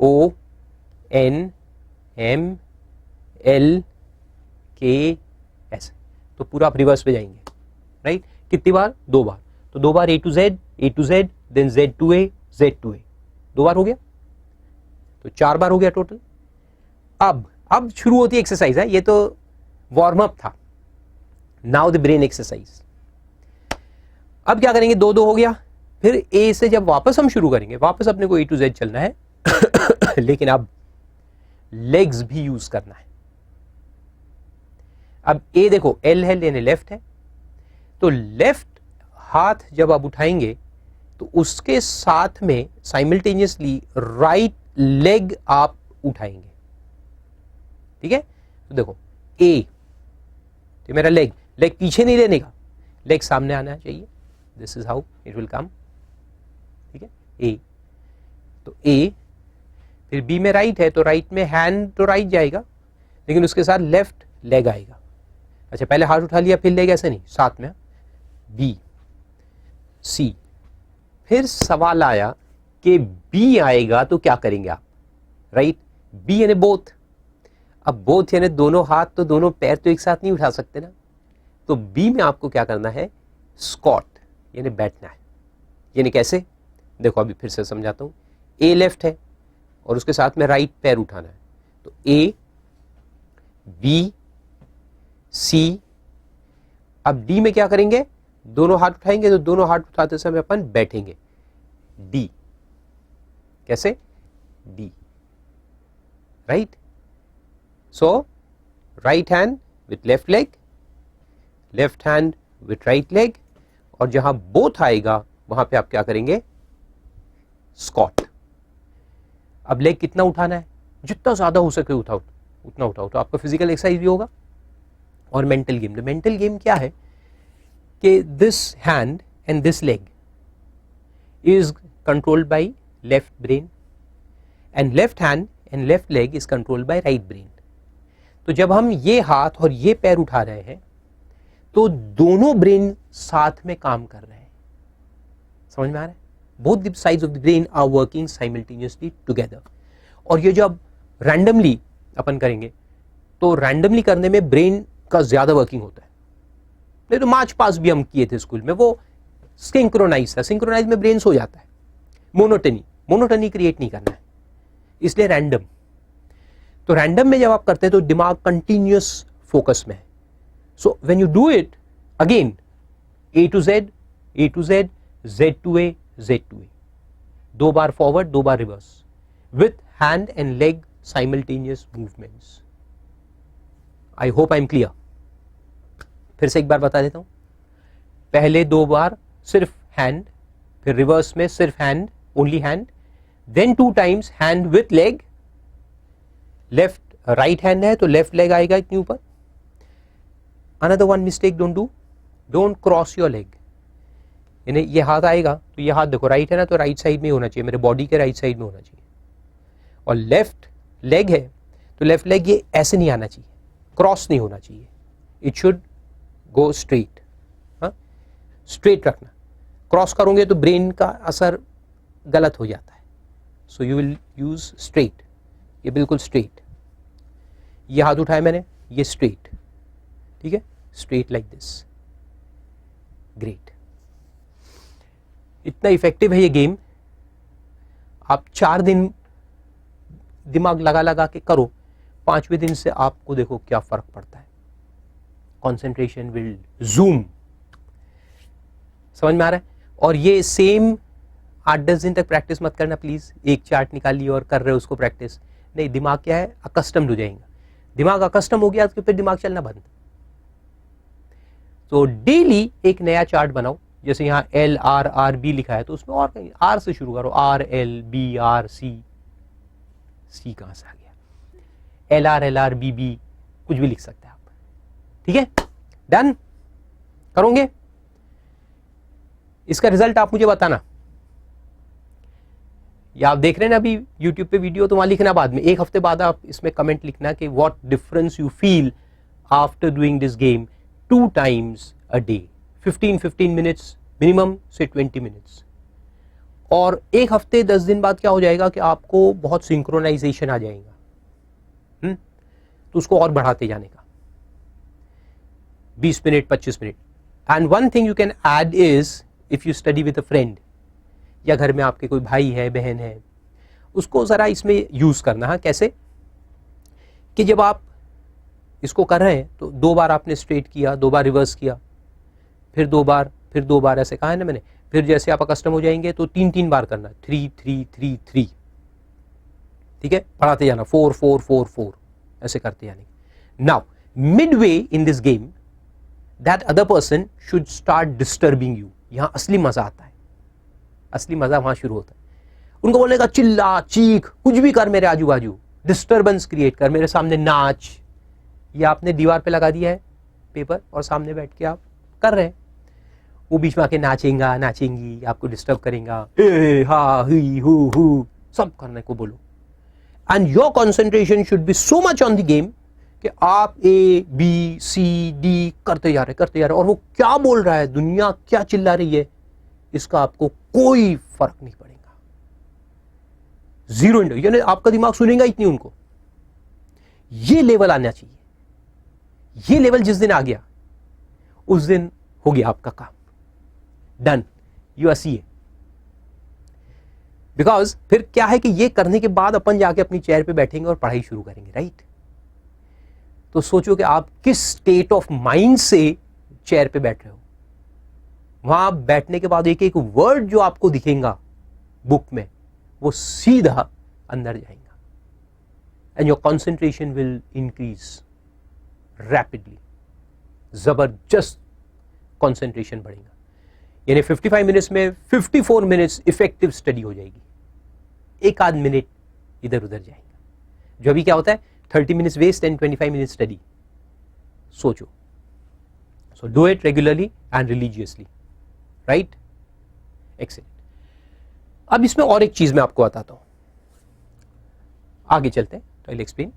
O N M L K S, तो पूरा आप रिवर्स पे जाएंगे, राइट। कितनी बार, 2 बार, तो 2 बार A to Z, then Z to A, 2 बार हो गया, तो 4 बार हो गया टोटल। अब शुरू होती है एक्सरसाइज, है ये तो वार्म अप था, नाउ द ब्रेन एक्सरसाइज। अब क्या करेंगे, 2 हो गया, फिर A से जब वापस हम शुरू करेंगे, वापस अपने को A to Z चलना है लेकिन अब लेग्स भी यूज करना है। अब A देखो, L है, लेने लेफ्ट है, तो लेफ्ट हाथ जब आप उठाएंगे तो उसके साथ में साइमल्टेनियसली राइट लेग आप उठाएंगे, ठीक है। तो देखो A, तो मेरा लेग पीछे नहीं लेने का, लेग सामने आना चाहिए, this is how it will come, ठीक है। A, तो A, फिर B में राइट है, तो राइट में हैंड तो राइट जाएगा, लेकिन उसके साथ लेफ्ट लेग आएगा। अच्छा, पहले हाथ उठा लिया फिर लेग, ऐसे नहीं, साथ में B C, फिर सवाल आया कि B आएगा तो क्या करेंगे आप, राइट। B यानी बोथ, अब बोथ यानी दोनों हाथ, तो दोनों पैर तो एक साथ नहीं उठा सकते ना, तो B में आपको क्या करना है, स्क्वाट यानी बैठना है। यानी कैसे, देखो अभी फिर से समझाता हूं। A लेफ्ट है और उसके साथ में राइट पैर उठाना है, तो A B C, अब D में क्या करेंगे, दोनों हाथ उठाएंगे, तो दोनों हाथ उठाते समय अपन बैठेंगे, D, कैसे, D, right. So right hand with left leg, left hand with right leg, और जहां बोथ आएगा वहां पे आप क्या करेंगे, स्क्वाट। अब लेग कितना उठाना है, जितना ज्यादा हो सके उठाओ, उतना उठाओ, तो आपका फिजिकल एक्सरसाइज भी होगा और मेंटल गेम। तो मेंटल गेम क्या है, कि this hand and this leg is controlled by left brain and left hand and left leg is controlled by right brain. तो जब हम ये हाथ और ये पैर उठा रहे हैं तो दोनों ब्रेन साथ में काम कर रहे हैं। समझ में आ रहा है? Both the sides of the brain are working simultaneously together. और ये जब रैंडमली अपन करेंगे तो रैंडमली करने में ब्रेन का ज्यादा वर्किंग होता है। नहीं तो मार्च पास भी हम किए थे स्कूल में, वो सिंक्रोनाइज था। सिंक्रोनाइज में ब्रेन सो जाता है। मोनोटनी क्रिएट नहीं करना है, इसलिए रैंडम। तो रैंडम में जब आप करते हैं तो दिमाग कंटिन्यूअस फोकस में है। सो when you do it again, A to Z, Z to A, Z to A, 2 bar forward 2 bar reverse with hand and leg simultaneous movements. I hope I am clear. फिर से एक बार बता देता हूं। पहले 2 बार सिर्फ हैंड, फिर रिवर्स में सिर्फ hand, only hand, then 2 times hand with leg. Left right hand है तो लेफ्ट लेग आएगा इतनी ऊपर। Another one mistake don't do, don't cross your leg. यानी ये हाथ आएगा तो ये हाथ देखो राइट है ना, तो राइट साइड में होना चाहिए, मेरे बॉडी के राइट साइड में होना चाहिए। और लेफ्ट लेग है तो लेफ्ट लेग ये ऐसे नहीं आना चाहिए, क्रॉस नहीं होना चाहिए, इट शुड गो स्ट्रेट। हाँ, स्ट्रेट रखना। क्रॉस करोगे तो ब्रेन का असर गलत हो जाता है। So you will use straight. ये बिल्कुल स्ट्रेट। ये हाथ उठाया मैंने, ये स्ट्रेट, ठीक है, स्ट्रेट लाइक दिस। ग्रेट। इतना इफेक्टिव है ये गेम। आप 4 दिन दिमाग लगा लगा के करो, 5वें दिन से आपको देखो क्या फर्क पड़ता है। Concentration will zoom. समझ में आ रहा है? और ये सेम 8-10 दिन तक प्रैक्टिस मत करना प्लीज। एक चार्ट निकाल लिया और कर रहे हो उसको प्रैक्टिस नहीं। दिमाग क्या है, अकस्टम्ड हो जाएगा। दिमाग अकस्टम हो गया तो फिर दिमाग चलना बंद। तो डेली एक नया चार्ट बनाओ। जैसे यहाँ LRRB लिखा है तो उसमें और कहीं R से शुरू करो, RLBRC। सी कहां से आ गया? LRLRBB कुछ भी लिख सकते हैं आप। ठीक है, डन। करोगे? इसका रिजल्ट आप मुझे बताना। या आप देख रहे हैं ना अभी YouTube पे वीडियो, तो वहां लिखना बाद में, 1 हफ्ते बाद आप इसमें कमेंट लिखना कि what difference you feel after doing this game 2 times a day, 15 minutes minimum से 20 मिनट्स। और 1 हफ्ते 10 दिन बाद क्या हो जाएगा कि आपको बहुत सिंक्रोनाइजेशन आ जाएगा। तो उसको और बढ़ाते जाने का, 20 minute 25 minute. And one thing you can add is if you study with a friend, या घर में आपके कोई भाई है बहन है, उसको जरा इसमें यूज करना है। कैसे कि जब आप इसको कर रहे हैं तो 2 बार आपने स्ट्रेट किया, 2 बार रिवर्स किया, फिर 2 बार, फिर 2 बार, ऐसे कहा है ना मैंने। फिर जैसे आप कस्टम हो जाएंगे तो 3 बार करना, 3 ठीक है, बढ़ाते जाना, 4 ऐसे करते जाने। Now Midway in this game that other person should start disturbing you. यहां असली मजा आता है। असली मजा वहां शुरू होता है। उनको बोलने का चिल्ला चीख कुछ भी कर, मेरे आजू बाजू डिस्टर्बेंस क्रिएट कर, मेरे सामने नाच। ये आपने दीवार पे लगा दिया है पेपर और सामने बैठ के आप कर रहे हैं। वो बीच में आके नाचेगा नाचेंगी, आपको डिस्टर्ब करेगा, ए हा ही हु सब करने को बोलो। And your concentration should be so much on the game कि आप ABCD करते जा रहे और वो क्या बोल रहा है, दुनिया क्या चिल्ला रही है, इसका आपको कोई फर्क नहीं पड़ेगा। 0 यानी आपका दिमाग सुनेगा इतनी उनको। ये लेवल आना चाहिए। ये लेवल जिस दिन आ गया उस दिन हो गया आपका काम done. You are CA। Because फिर क्या है कि ये करने के बाद अपन जाके अपनी चेयर पे बैठेंगे और पढ़ाई शुरू करेंगे, राइट? तो सोचो कि आप किस स्टेट ऑफ माइंड से चेयर पे बैठ रहे हो। वहां बैठने के बाद एक एक वर्ड जो आपको दिखेगा बुक में वो सीधा अंदर जाएगा and your concentration will increase rapidly. जबरदस्त कंसंट्रेशन बढ़ेगा। यानी 55 मिनट्स में 54 मिनट्स इफेक्टिव स्टडी हो जाएगी। 1 आध मिनट इधर उधर जाएगा। जो अभी क्या होता है 30 minutes waste and 25 minutes study. सोचो So do it regularly and religiously, right? Excellent. अब इसमें और एक चीज मैं आपको बताता हूं, आगे चलते हैं, तो I'll explain.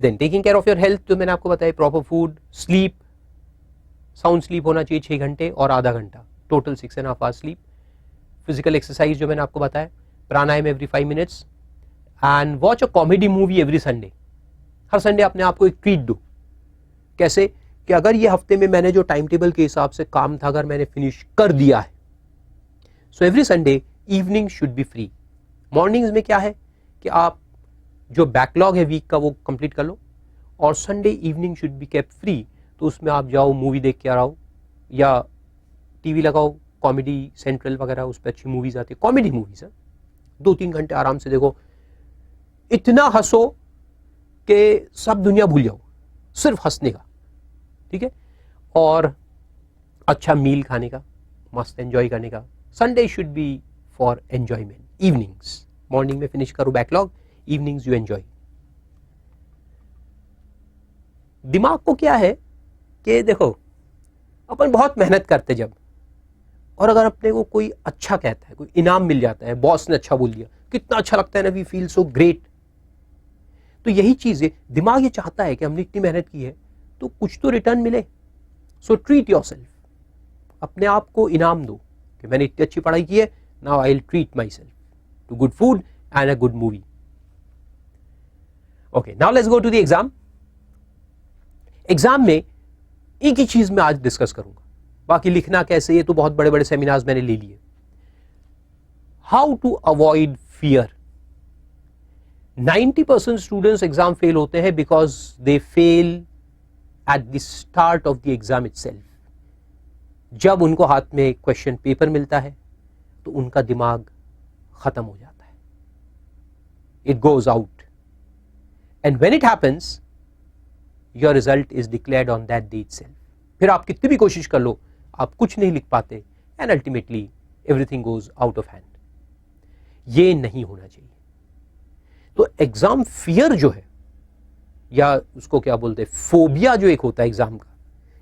Then taking care of your health, जो मैंने आपको बताया, proper food, sleep, sound sleep होना चाहिए 6 घंटे और आधा घंटा, total 6.5 hours sleep. Physical exercise जो मैंने आपको बताया, pranayama every 5 minutes, and watch a comedy movie every Sunday. हर संडे अपने आप को एक ट्रीट दो. कैसे कि अगर ये हफ्ते में मैंने जो टाइम टेबल के हिसाब से काम था अगर मैंने फिनिश कर दिया है, so every Sunday evening should be free. Mornings में क्या है कि आप जो बैकलॉग है वीक का वो कंप्लीट कर लो, और Sunday evening should be kept free. तो उसमें आप जाओ, मूवी देख के आ रहा हो, या टीवी लगाओ, कॉमेडी सेंट्रल वगैरह, उस पर अच्छी मूवीज आती है, कॉमेडी मूवीज है, 2-3 घंटे आराम से देखो, इतना हंसो कि सब दुनिया भूल जाओ, सिर्फ हंसने का, ठीक है, और अच्छा मील खाने का, मस्त एंजॉय करने का. Sunday should be for enjoyment. Evenings, morning में फिनिश करो बैकलॉग, इवनिंग्स यू एंजॉय. दिमाग को क्या है कि देखो, अपन बहुत मेहनत करते जब, और अगर अपने को कोई अच्छा कहता है, कोई इनाम मिल जाता है, बॉस ने अच्छा बोल दिया, कितना अच्छा लगता है ना, वी फील सो ग्रेट. तो यही चीज है, दिमाग ये चाहता है कि हमने इतनी मेहनत की है तो कुछ तो रिटर्न मिले. सो ट्रीट योरसेल्फ, अपने आप को इनाम दो कि मैंने इतनी अच्छी पढ़ाई की है, now I will treat myself to good food and a good movie. Okay, now let's go to the exam. Exam में एक ही चीज मैं आज डिस्कस करूंगा, बाकी लिखना कैसे ये तो बहुत बड़े बड़े सेमिनार्स मैंने ले लिए. How to avoid fear. 90% students exam fail होते हैं because they fail at the start of the exam itself. जब उनको हाथ में क्वेश्चन पेपर मिलता है तो उनका दिमाग खत्म हो जाता है, it goes out, and when it happens your result is declared on that day itself. फिर आप कितनी भी कोशिश कर लो, आप कुछ नहीं लिख पाते, and ultimately everything goes out of hand. ये नहीं होना चाहिए. तो एग्जाम फियर जो है, या उसको क्या बोलते हैं, फोबिया जो एक होता है एग्जाम का,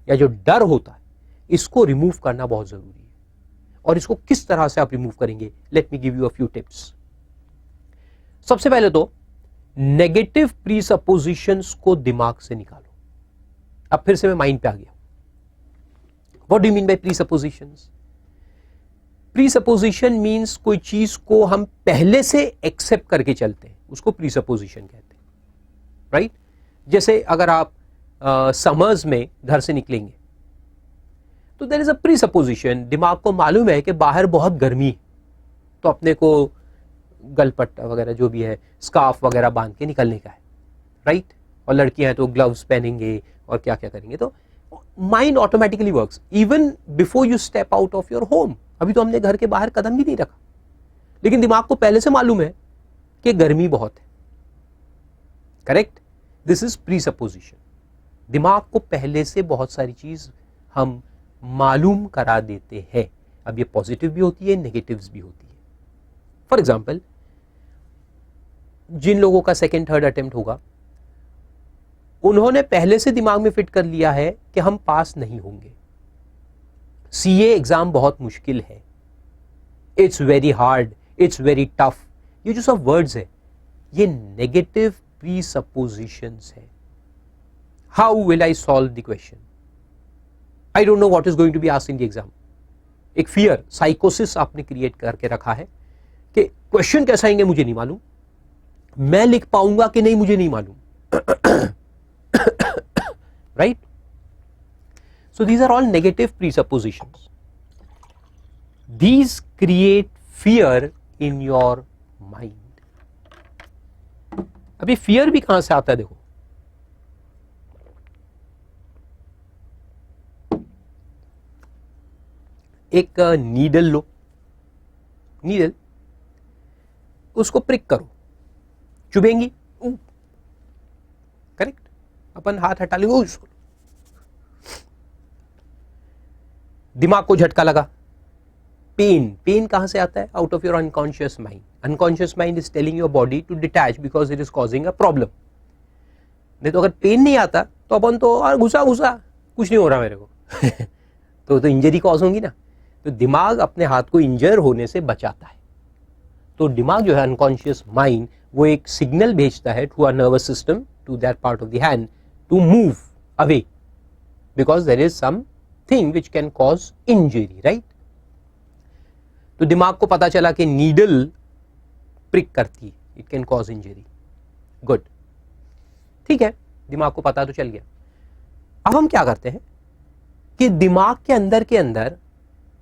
या जो डर होता है, इसको रिमूव करना बहुत जरूरी है. और इसको किस तरह से आप रिमूव करेंगे, let me give you a few tips. सबसे पहले तो नेगेटिव प्रीसपोजिशंस को दिमाग से निकालो. अब फिर से मैं माइंड पे आ गया. What do you mean by presuppositions? Presupposition means कोई चीज को हम पहले से एक्सेप्ट करके चलते हैं, उसको प्रीसपोजिशन कहते हैं, राइट? जैसे अगर आप समर्स में घर से निकलेंगे तो देयर इज अ प्रीसपोजिशन. दिमाग को मालूम है कि बाहर बहुत गर्मी है, तो अपने को गलपट्टा वगैरह जो भी है, स्कार्फ वगैरह बांध के निकलने का है, राइट? और लड़कियां हैं तो ग्लव्स पहनेंगे और क्या क्या करेंगे. तो mind automatically works even before you step out of your home. अभी तो हमने घर के बाहर कदम भी नहीं रखा, लेकिन दिमाग को पहले से मालूम है कि गर्मी बहुत है, करेक्ट? This is प्रीसपोजिशन. दिमाग को पहले से बहुत सारी चीज हम मालूम करा देते हैं. अब ये पॉजिटिव भी होती है, नेगेटिव्स भी होती है. फॉर एग्जाम्पल, जिन लोगों का सेकेंड थर्ड अटेम्प्ट होगा, उन्होंने पहले से दिमाग में फिट कर लिया है कि हम पास नहीं होंगे. सीए एग्जाम बहुत मुश्किल है, it's very hard, it's very tough. ये जो सब वर्ड्स है, ये नेगेटिव प्रीसपोजिशंस है. How will I solve the question? I don't know what is going to be asked in the exam. एक फियर, साइकोसिस आपने क्रिएट करके रखा है कि क्वेश्चन कैसा आएंगे मुझे नहीं मालूम, मैं लिख पाऊंगा कि नहीं मुझे नहीं मालूम, right? So these are all negative presuppositions. These create fear in your mind. अभी fear भी कहां से आता है देखो. एक नीडल लो, नीडल, उसको प्रिक करो, चुभेंगी, करेक्ट? अपन हाथ हटा लेंगे, उसको दिमाग को झटका लगा, पेन. पेन कहां से आता है? Out of your unconscious mind. Unconscious mind is telling your body to detach because it is causing a problem. नहीं तो अगर पेन नहीं आता तो अपन तो और घुसा घुसा कुछ नहीं हो रहा मेरे को तो इंजरी कॉज होंगी ना। तो दिमाग अपने हाथ को इंजर होने से बचाता है। तो दिमाग जो है अनकॉन्शियस माइंड वो एक सिग्नल भेजता है to our nervous system to that part of the hand to move away because there is something which can cause injury, right. तो दिमाग को पता चला कि नीडल प्रिक करती है, it can cause injury. Good, ठीक है, दिमाग को पता तो चल गया। अब हम क्या करते हैं कि दिमाग के अंदर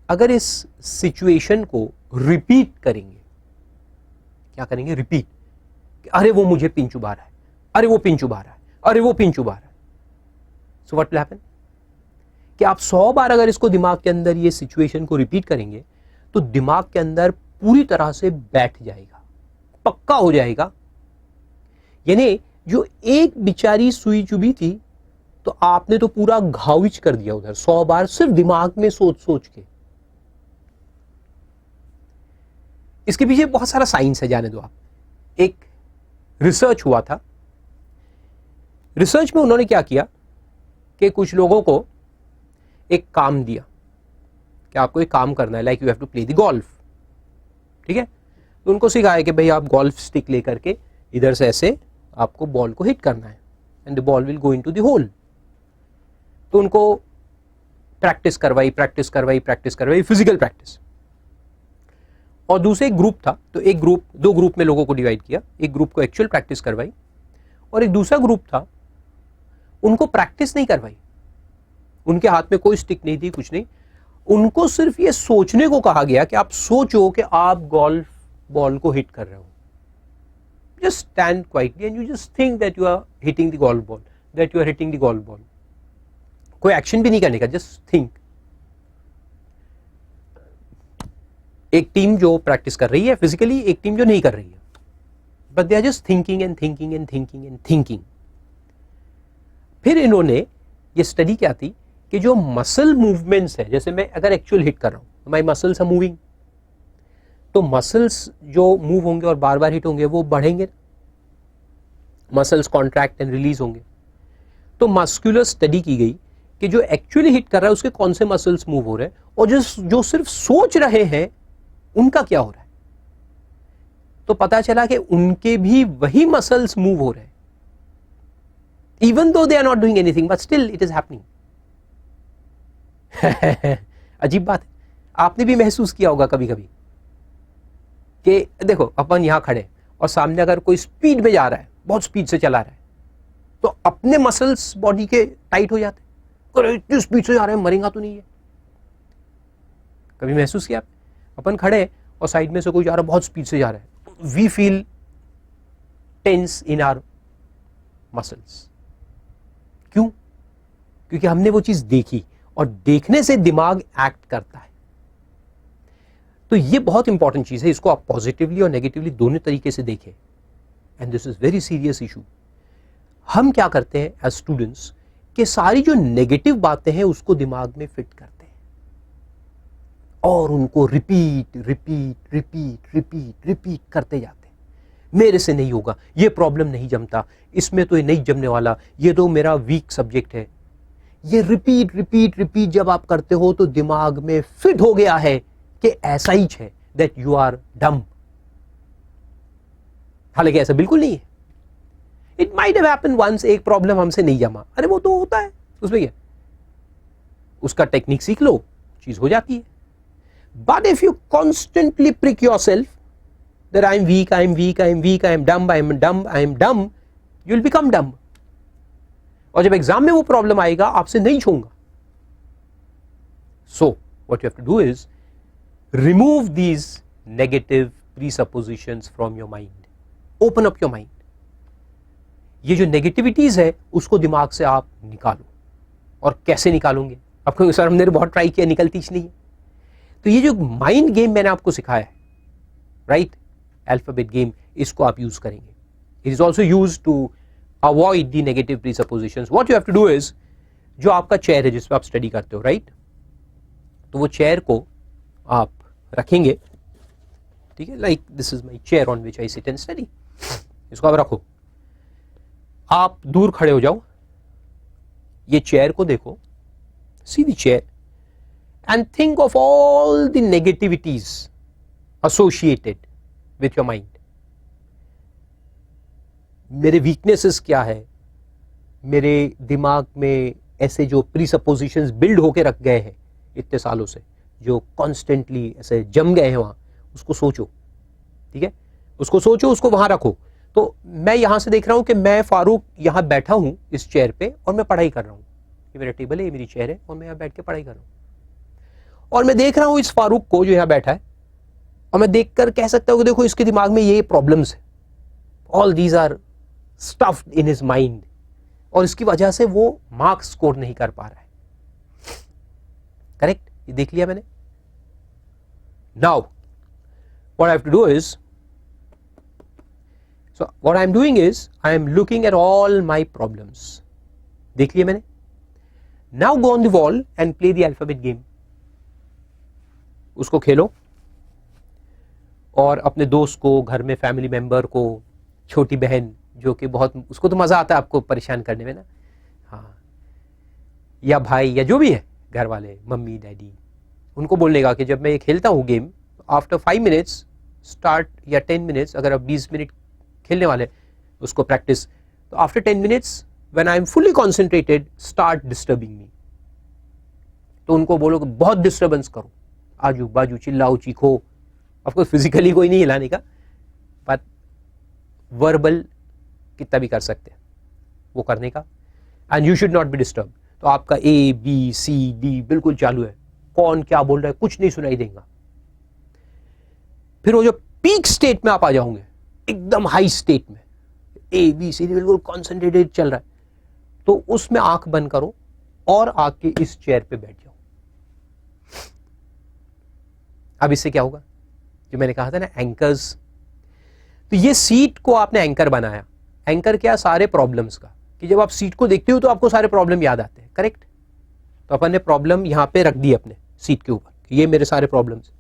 अगर इस सिचुएशन को रिपीट करेंगे, क्या करेंगे, रिपीट, अरे वो मुझे पिन चुबा रहा है, अरे वो पिन चुबा रहा है, अरे वो पिन चुबा रहा है। सो व्हाट विल हैपन कि आप 100 बार अगर इसको दिमाग के अंदर ये सिचुएशन को रिपीट करेंगे तो दिमाग के अंदर पूरी तरह से बैठ जाएगा, पक्का हो जाएगा। यानी जो एक बिचारी सुई चुभी थी तो आपने तो पूरा घाविच कर दिया उधर 100 बार सिर्फ दिमाग में सोच सोच के। इसके पीछे बहुत सारा साइंस है, जाने दो आप। एक रिसर्च हुआ था, रिसर्च में उन्होंने क्या किया कि कुछ लोगों को एक काम दिया कि आपको एक काम करना है, like you have to play the golf, ठीक है। तो उनको सिखाया कि भाई आप गोल्फ स्टिक लेकर के इधर से ऐसे आपको बॉल को हिट करना है and the ball will go into the hole. तो उनको प्रैक्टिस करवाई, फिजिकल प्रैक्टिस। और दूसरे ग्रुप था, तो एक ग्रुप, 2 ग्रुप में लोगों को डिवाइड किया। एक ग्रुप को एक्चुअल प्रैक्टिस करवाई और एक दूसरा ग्रुप था उनको प्रैक्टिस नहीं करवाई, उनके हाथ में कोई स्टिक नहीं थी, कुछ नहीं। उनको सिर्फ ये सोचने को कहा गया कि आप सोचो कि आप गोल्फ बॉल को हिट कर रहे हो। Just stand quietly and you just think that you are hitting the golf ball, that you are hitting the golf ball. कोई एक्शन भी नहीं करने का, जस्ट थिंक। एक टीम जो प्रैक्टिस कर रही है फिजिकली, एक टीम जो नहीं कर रही है, but they are just thinking and thinking and thinking and thinking. फिर इन्होंने ये स्टडी क्या थी कि जो मसल मूवमेंट्स है, जैसे मैं अगर एक्चुअल हिट कर रहा हूं, माय मसल्स आर मूविंग, तो मसल्स जो मूव होंगे और बार बार हिट होंगे वो बढ़ेंगे, मसल्स कॉन्ट्रैक्ट एंड रिलीज होंगे। तो मस्कुलर स्टडी की गई कि जो एक्चुअली हिट कर रहा है उसके कौन से मसल्स मूव हो रहे हैं और जो सिर्फ सोच रहे हैं उनका क्या हो रहा है। तो पता चला कि उनके भी वही मसल्स मूव हो रहे हैं, even though they are not doing anything, but still it is happening. अजीब बात है, आपने भी महसूस किया होगा कभी कभी कि देखो अपन यहां खड़े और सामने अगर कोई स्पीड में जा रहा है, बहुत स्पीड से चला रहा है, तो अपने मसल्स बॉडी के टाइट हो जाते हैं, अरे इतनी स्पीड से जा रहे हैं, मरेगा तो नहीं है। कभी महसूस किया? अपन खड़े और साइड में से कोई जा रहा है, बहुत स्पीड से जा रहा है, we feel tense in our muscles. क्यों? क्योंकि हमने वो चीज देखी और देखने से दिमाग एक्ट करता है। तो ये बहुत इंपॉर्टेंट चीज है, इसको आप पॉजिटिवली और नेगेटिवली दोनों तरीके से देखें, and this is very serious issue. हम क्या करते हैं एज स्टूडेंट्स कि सारी जो नेगेटिव बातें हैं उसको दिमाग में फिट करते हैं और उनको repeat repeat repeat repeat repeat करते जाते हैं। मेरे से नहीं होगा, ये प्रॉब्लम नहीं जमता, इसमें तो ये नहीं जमने वाला, ये तो मेरा वीक सब्जेक्ट है। ये रिपीट रिपीट रिपीट जब आप करते हो तो दिमाग में फिट हो गया है कि ऐसा ही है, दैट यू आर डम। हालांकि ऐसा बिल्कुल नहीं है। It might have happened once, एक प्रॉब्लम हमसे नहीं जमा, अरे वो तो होता है, उसमें क्या, उसका टेक्निक सीख लो, चीज हो जाती है। But if you constantly prick yourself that I am weak, I am weak, I am weak, I am dumb, I am dumb, I am dumb, you will become डम। और जब एग्जाम में वो प्रॉब्लम आएगा आपसे नहीं छूंगा। So what you have to do is remove these negative presuppositions from your mind, open up your mind। ये जो नेगेटिविटीज है उसको दिमाग से आप निकालो। और कैसे निकालोगे? आपको सर हमने बहुत ट्राई किया, निकलती ही नहीं है। तो ये जो माइंड गेम मैंने आपको सिखाया है, राइट, अल्फाबेट गेम, इसको आप यूज करेंगे। It is also use to avoid the negative presuppositions. What you have to do is, जो आपका चेयर है जिस पर आप स्टडी करते हो, राइट, तो वो चेयर को आप रखेंगे, ठीक है, like this is my chair on which I sit and study. इसको आप रखो। आप दूर खड़े हो जाओ, ये चेयर को देखो, see the chair and think of all the negativities associated with your mind. मेरे वीकनेसेस क्या है, मेरे दिमाग में ऐसे जो प्रीसपोजिशंस बिल्ड होके रख गए हैं इतने सालों से, जो कॉन्स्टेंटली ऐसे जम गए हैं वहां, उसको सोचो, ठीक है, उसको सोचो, उसको वहां रखो। तो मैं यहां से देख रहा हूं कि मैं फारूक यहां बैठा हूं इस चेयर पे और मैं पढ़ाई कर रहा हूं, ये मेरा टेबल है, ये मेरी चेयर है और मैं यहां बैठ के पढ़ाई कर रहा हूं। और मैं देख रहा हूं इस फारूक को जो यहां बैठा है, और मैं देखकर कह सकता हूं कि देखो इसके दिमाग में ये प्रॉब्लम्स है, all these are stuffed in his mind, और इसकी वजह से वो मार्क्स स्कोर नहीं कर पा रहा है। करेक्ट, ये देख लिया मैंने। Now what I have to do is, so what I am doing is I am looking at all my problems. देख लिया मैंने। Now go on the wall and play the alphabet game. उसको खेलो और अपने दोस्त को, घर में फैमिली मेंबर को, छोटी बहन जो कि बहुत, उसको तो मजा आता है आपको परेशान करने में ना, हाँ, या भाई या जो भी है घर वाले, मम्मी डैडी, उनको बोलने का कि जब मैं ये खेलता हूँ गेम, आफ्टर 5 मिनट्स स्टार्ट, या 10 मिनट्स, अगर आप 20 मिनट खेलने वाले उसको प्रैक्टिस, तो after 10 minutes when I am fully concentrated start disturbing me. तो उनको बोलो कि बहुत डिस्टर्बेंस करो, आजू बाजू चिल्लाओ चीखो, ऑफकोर्स फिजिकली कोई नहीं हिलाने का, बट वर्बल कितना भी कर सकते हैं वो करने का, and you should not be disturb. तो आपका ABCD बिल्कुल चालू है, कौन क्या बोल रहा है कुछ नहीं सुनाई देगा। फिर वो जो पीक स्टेट में आप आ जाओगे, एकदम हाई स्टेट में, ABCD बिल्कुल कॉन्सेंट्रेटेड चल रहा है, तो उसमें आंख बंद करो और आके इस चेयर पे बैठ जाओ। अब इससे क्या होगा, जो मैंने कहा था ना एंकर्स, तो ये सीट को आपने एंकर बनाया। एंकर क्या, सारे प्रॉब्लम्स का, कि जब आप सीट को देखते हो तो आपको सारे प्रॉब्लम याद आते हैं, करेक्ट। तो अपन ने प्रॉब्लम यहां पे रख दी अपने सीट के ऊपर, ये मेरे सारे problems,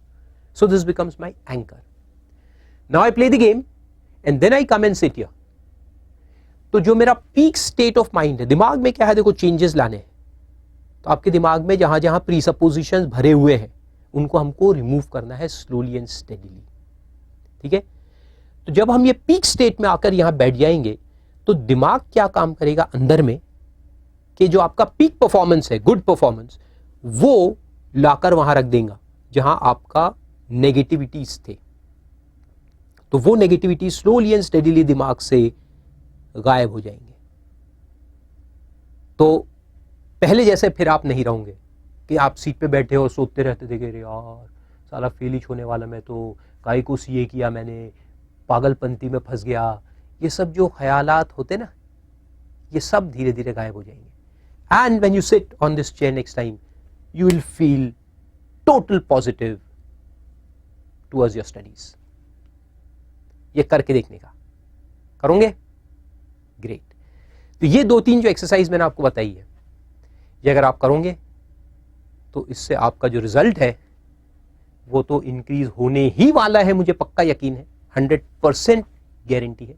so this becomes my anchor. Now I play the game and then I come and sit here. तो जो मेरा पीक स्टेट ऑफ माइंड है, दिमाग में क्या है, देखो चेंजेस लाने हैं, तो आपके दिमाग में जहां जहां प्रीसपोजिशंस भरे हुए हैं उनको हमको रिमूव करना है स्लोली एंड स्टेडीली, ठीक है। तो जब हम ये पीक स्टेट में आकर यहां बैठ जाएंगे तो दिमाग क्या काम करेगा अंदर में, कि जो आपका पीक परफॉर्मेंस है, गुड परफॉर्मेंस, वो लाकर वहां रख देगा जहां आपका नेगेटिविटीज थे। तो वो नेगेटिविटी स्लोली एंड स्टेडीली दिमाग से गायब हो जाएंगे। तो पहले जैसे फिर आप नहीं रहोगे कि आप सीट पे बैठे हो और सोचते रहते थे कि यार साला फेल ही होने वाला, मैं तो काहे को सीए किया, मैंने पागलपंती में फंस गया। ये सब जो ख्यालात होते ना, ये सब धीरे धीरे गायब हो जाएंगे। And when you sit on this chair next time, you will feel total positive towards your studies. ये करके देखने का, करोगे? ग्रेट। तो ये 2-3 जो एक्सरसाइज मैंने आपको बताई है, ये अगर आप करोगे तो इससे आपका जो रिजल्ट है वो तो इंक्रीज होने ही वाला है, मुझे पक्का यकीन है, 100% गारंटी है।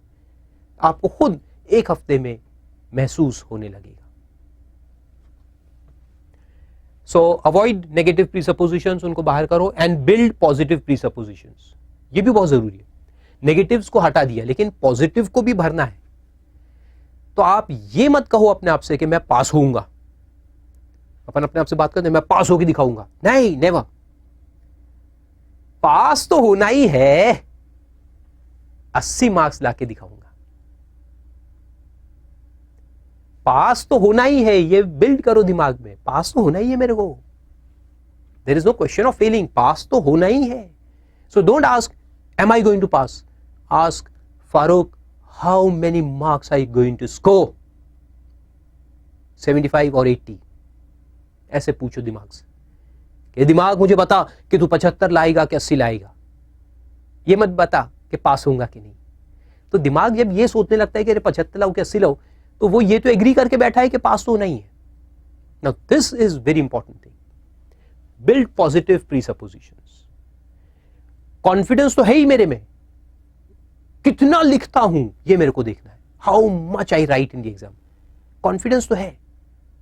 आपको खुद 1 हफ्ते में महसूस होने लगेगा। सो अवॉइड नेगेटिव प्रीसपोजिशंस, उनको बाहर करो, एंड बिल्ड पॉजिटिव प्रीसपोजिशंस। ये भी बहुत जरूरी है। नेगेटिव्स को हटा दिया, लेकिन पॉजिटिव को भी भरना है। तो आप ये मत कहो अपने आप से कि मैं पास होऊंगा। अपन अपने आप से बात करते हैं, मैं पास होकर दिखाऊंगा, नहीं, नेवर। पास तो होना ही है, 80 मार्क्स लाके दिखाऊंगा। पास तो होना ही है, ये बिल्ड करो दिमाग में, पास तो होना ही है मेरे को। There is no question of failing, pass तो होना ही है। So don't ask am I going to pass, ask Farooq how many marks I going to score, 75 और 80। ऐसे पूछो दिमाग से कि दिमाग मुझे बता कि तू 75 लाएगा कि 80 लाएगा, ये मत बता कि पास होऊंगा कि नहीं। तो दिमाग जब ये सोचने लगता है कि अरे 75 लाऊं कि 80 लाऊं, तो वो ये तो एग्री करके बैठा है कि पास तो नहीं है। Now this is very important thing, build positive presuppositions. Confidence तो है ही मेरे में, कितना लिखता हूं ये मेरे को देखना है। How much I right in the exam. Confidence तो है,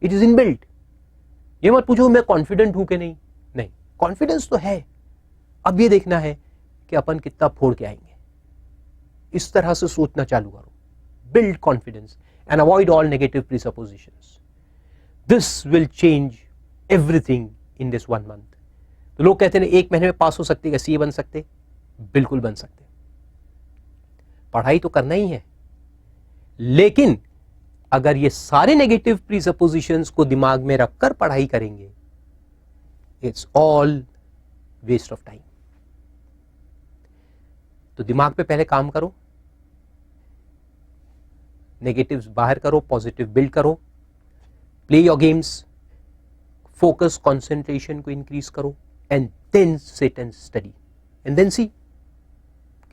इट इज इनबिल्ट। ये मत पूछो मैं कॉन्फिडेंट हूं कि नहीं, नहीं, कॉन्फिडेंस तो है। अब ये देखना है कि अपन कितना फोड़ के आएंगे। इस तरह से सोचना चालू करो। Build confidence and avoid all negative presuppositions. This will change everything in this 1 month. तो लोग कहते हैं 1 महीने में पास हो सकते हैं, सीए बन सकते, बिल्कुल बन सकते। पढ़ाई तो करना ही है, लेकिन अगर ये सारे नेगेटिव प्रीसपोजिशंस को दिमाग में रखकर पढ़ाई करेंगे, it's all waste of time. तो दिमाग पे पहले काम करो, नेगेटिव्स बाहर करो, पॉजिटिव बिल्ड करो, play your games, focus concentration को इंक्रीज करो, and then sit and study and then see.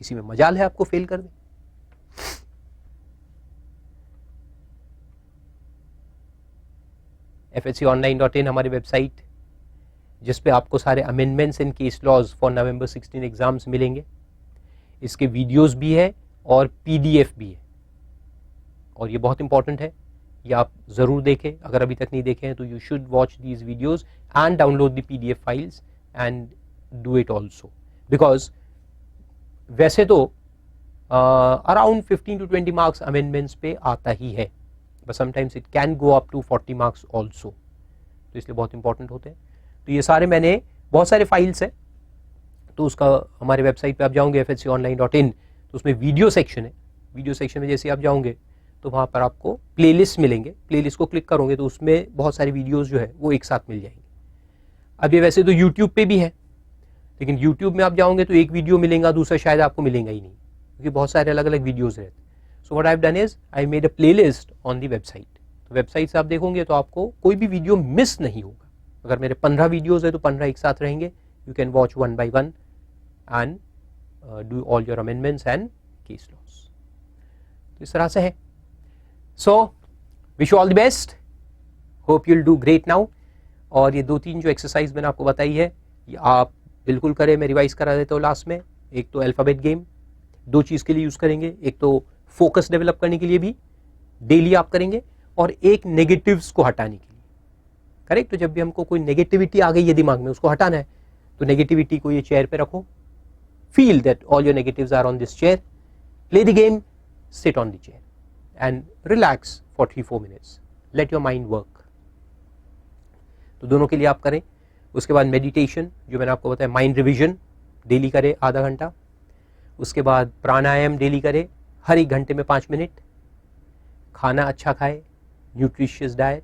किसी में मजाल है आपको फेल कर दे। FHConline.in हमारी वेबसाइट, जिस पे आपको सारे amendments and case laws for November 16 exams मिलेंगे। इसके वीडियोस भी है और PDF भी है, और ये बहुत इंपॉर्टेंट है, ये आप जरूर देखें। अगर अभी तक नहीं देखे हैं तो you should watch these videos and download the PDF files and do it also, because वैसे तो अराउंड 15 to 20 मार्क्स अमेंडमेंट्स पे आता ही है, but sometimes it can go up to 40 marks also, तो इसलिए बहुत इंपॉर्टेंट होते हैं। तो ये सारे मैंने बहुत सारे फाइल्स हैं, तो उसका हमारे वेबसाइट पे आप जाओगे FHConline.in, तो उसमें वीडियो सेक्शन है। वीडियो सेक्शन में जैसे आप जाओगे तो वहाँ पर आपको प्लेलिस्ट मिलेंगे। प्लेलिस्ट को क्लिक करोगे तो उसमें बहुत सारी वीडियोस जो है वो एक साथ मिल जाएंगे। अब ये वैसे तो यूट्यूब पे भी है, लेकिन यूट्यूब में आप जाओगे तो एक वीडियो मिलेगा, दूसरा शायद आपको मिलेगा ही नहीं, क्योंकि बहुत सारे अलग अलग वीडियोज़ रहते हैं। So what I have done is I made a playlist on the website. तो वेबसाइट से आप देखोगे तो आपको कोई भी वीडियो मिस नहीं होगा। अगर मेरे 15 वीडियोज़ है तो 15 एक साथ रहेंगे। You can watch 1 by 1 and do all your amendments and case laws. तो इस तरह से है। So wish you all the best, hope you'll do great now. और ये 2-3 जो एक्सरसाइज मैंने आपको बताई है ये आप बिल्कुल करें। मैं रिवाइज करा देता हूँ लास्ट में। एक तो अल्फ़ाबेट गेम 2 चीज़ के लिए यूज़ करेंगे, एक तो फोकस डेवलप करने के लिए भी डेली आप करेंगे, और एक नेगेटिव्स को हटाने के लिए। करेक्ट। तो जब भी हमको कोई नेगेटिविटी आ गई है दिमाग में, उसको हटाना है, तो नेगेटिविटी को ये चेयर पे रखो, feel that all your negatives are on this chair, play the game, sit on the chair and relax for 3-4 minutes, let your mind work. तो दोनों के लिए आप करें। उसके बाद मेडिटेशन, जो मैंने आपको बताया, माइंड रिविजन डेली करें आधा घंटा। उसके बाद प्राणायाम डेली करें हर 1 घंटे में 5 मिनट। खाना अच्छा खाए, न्यूट्रिशियस डाइट,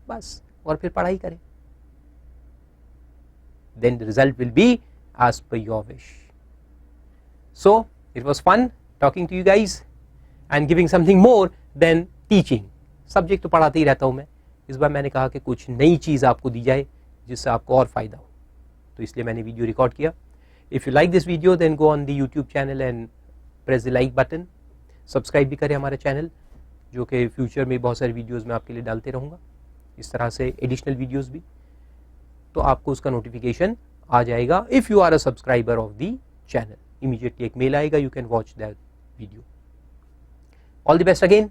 बस, और फिर पढ़ाई करें। Then the result will be as per your wish. So it was fun talking to you guys and giving something more than teaching. Subject तो पढ़ाते ही रहता हूँ मैं, इस बार मैंने कहा कि कुछ नई चीज़ आपको दी जाए जिससे आपको और फायदा हो, तो इसलिए मैंने वीडियो रिकॉर्ड किया। If you like this video then go on the YouTube channel and press the like button. Subscribe भी करें हमारे चैनल, जो कि फ्यूचर में बहुत सारी वीडियोज़ मैं आपके लिए डालते रहूँगा, इस तरह से एडिशनल वीडियोज़ भी, तो आपको उसका नोटिफिकेशन आ जाएगा। If you are a subscriber of the channel, immediately एक मेल आएगा, you can watch that video. All the best again.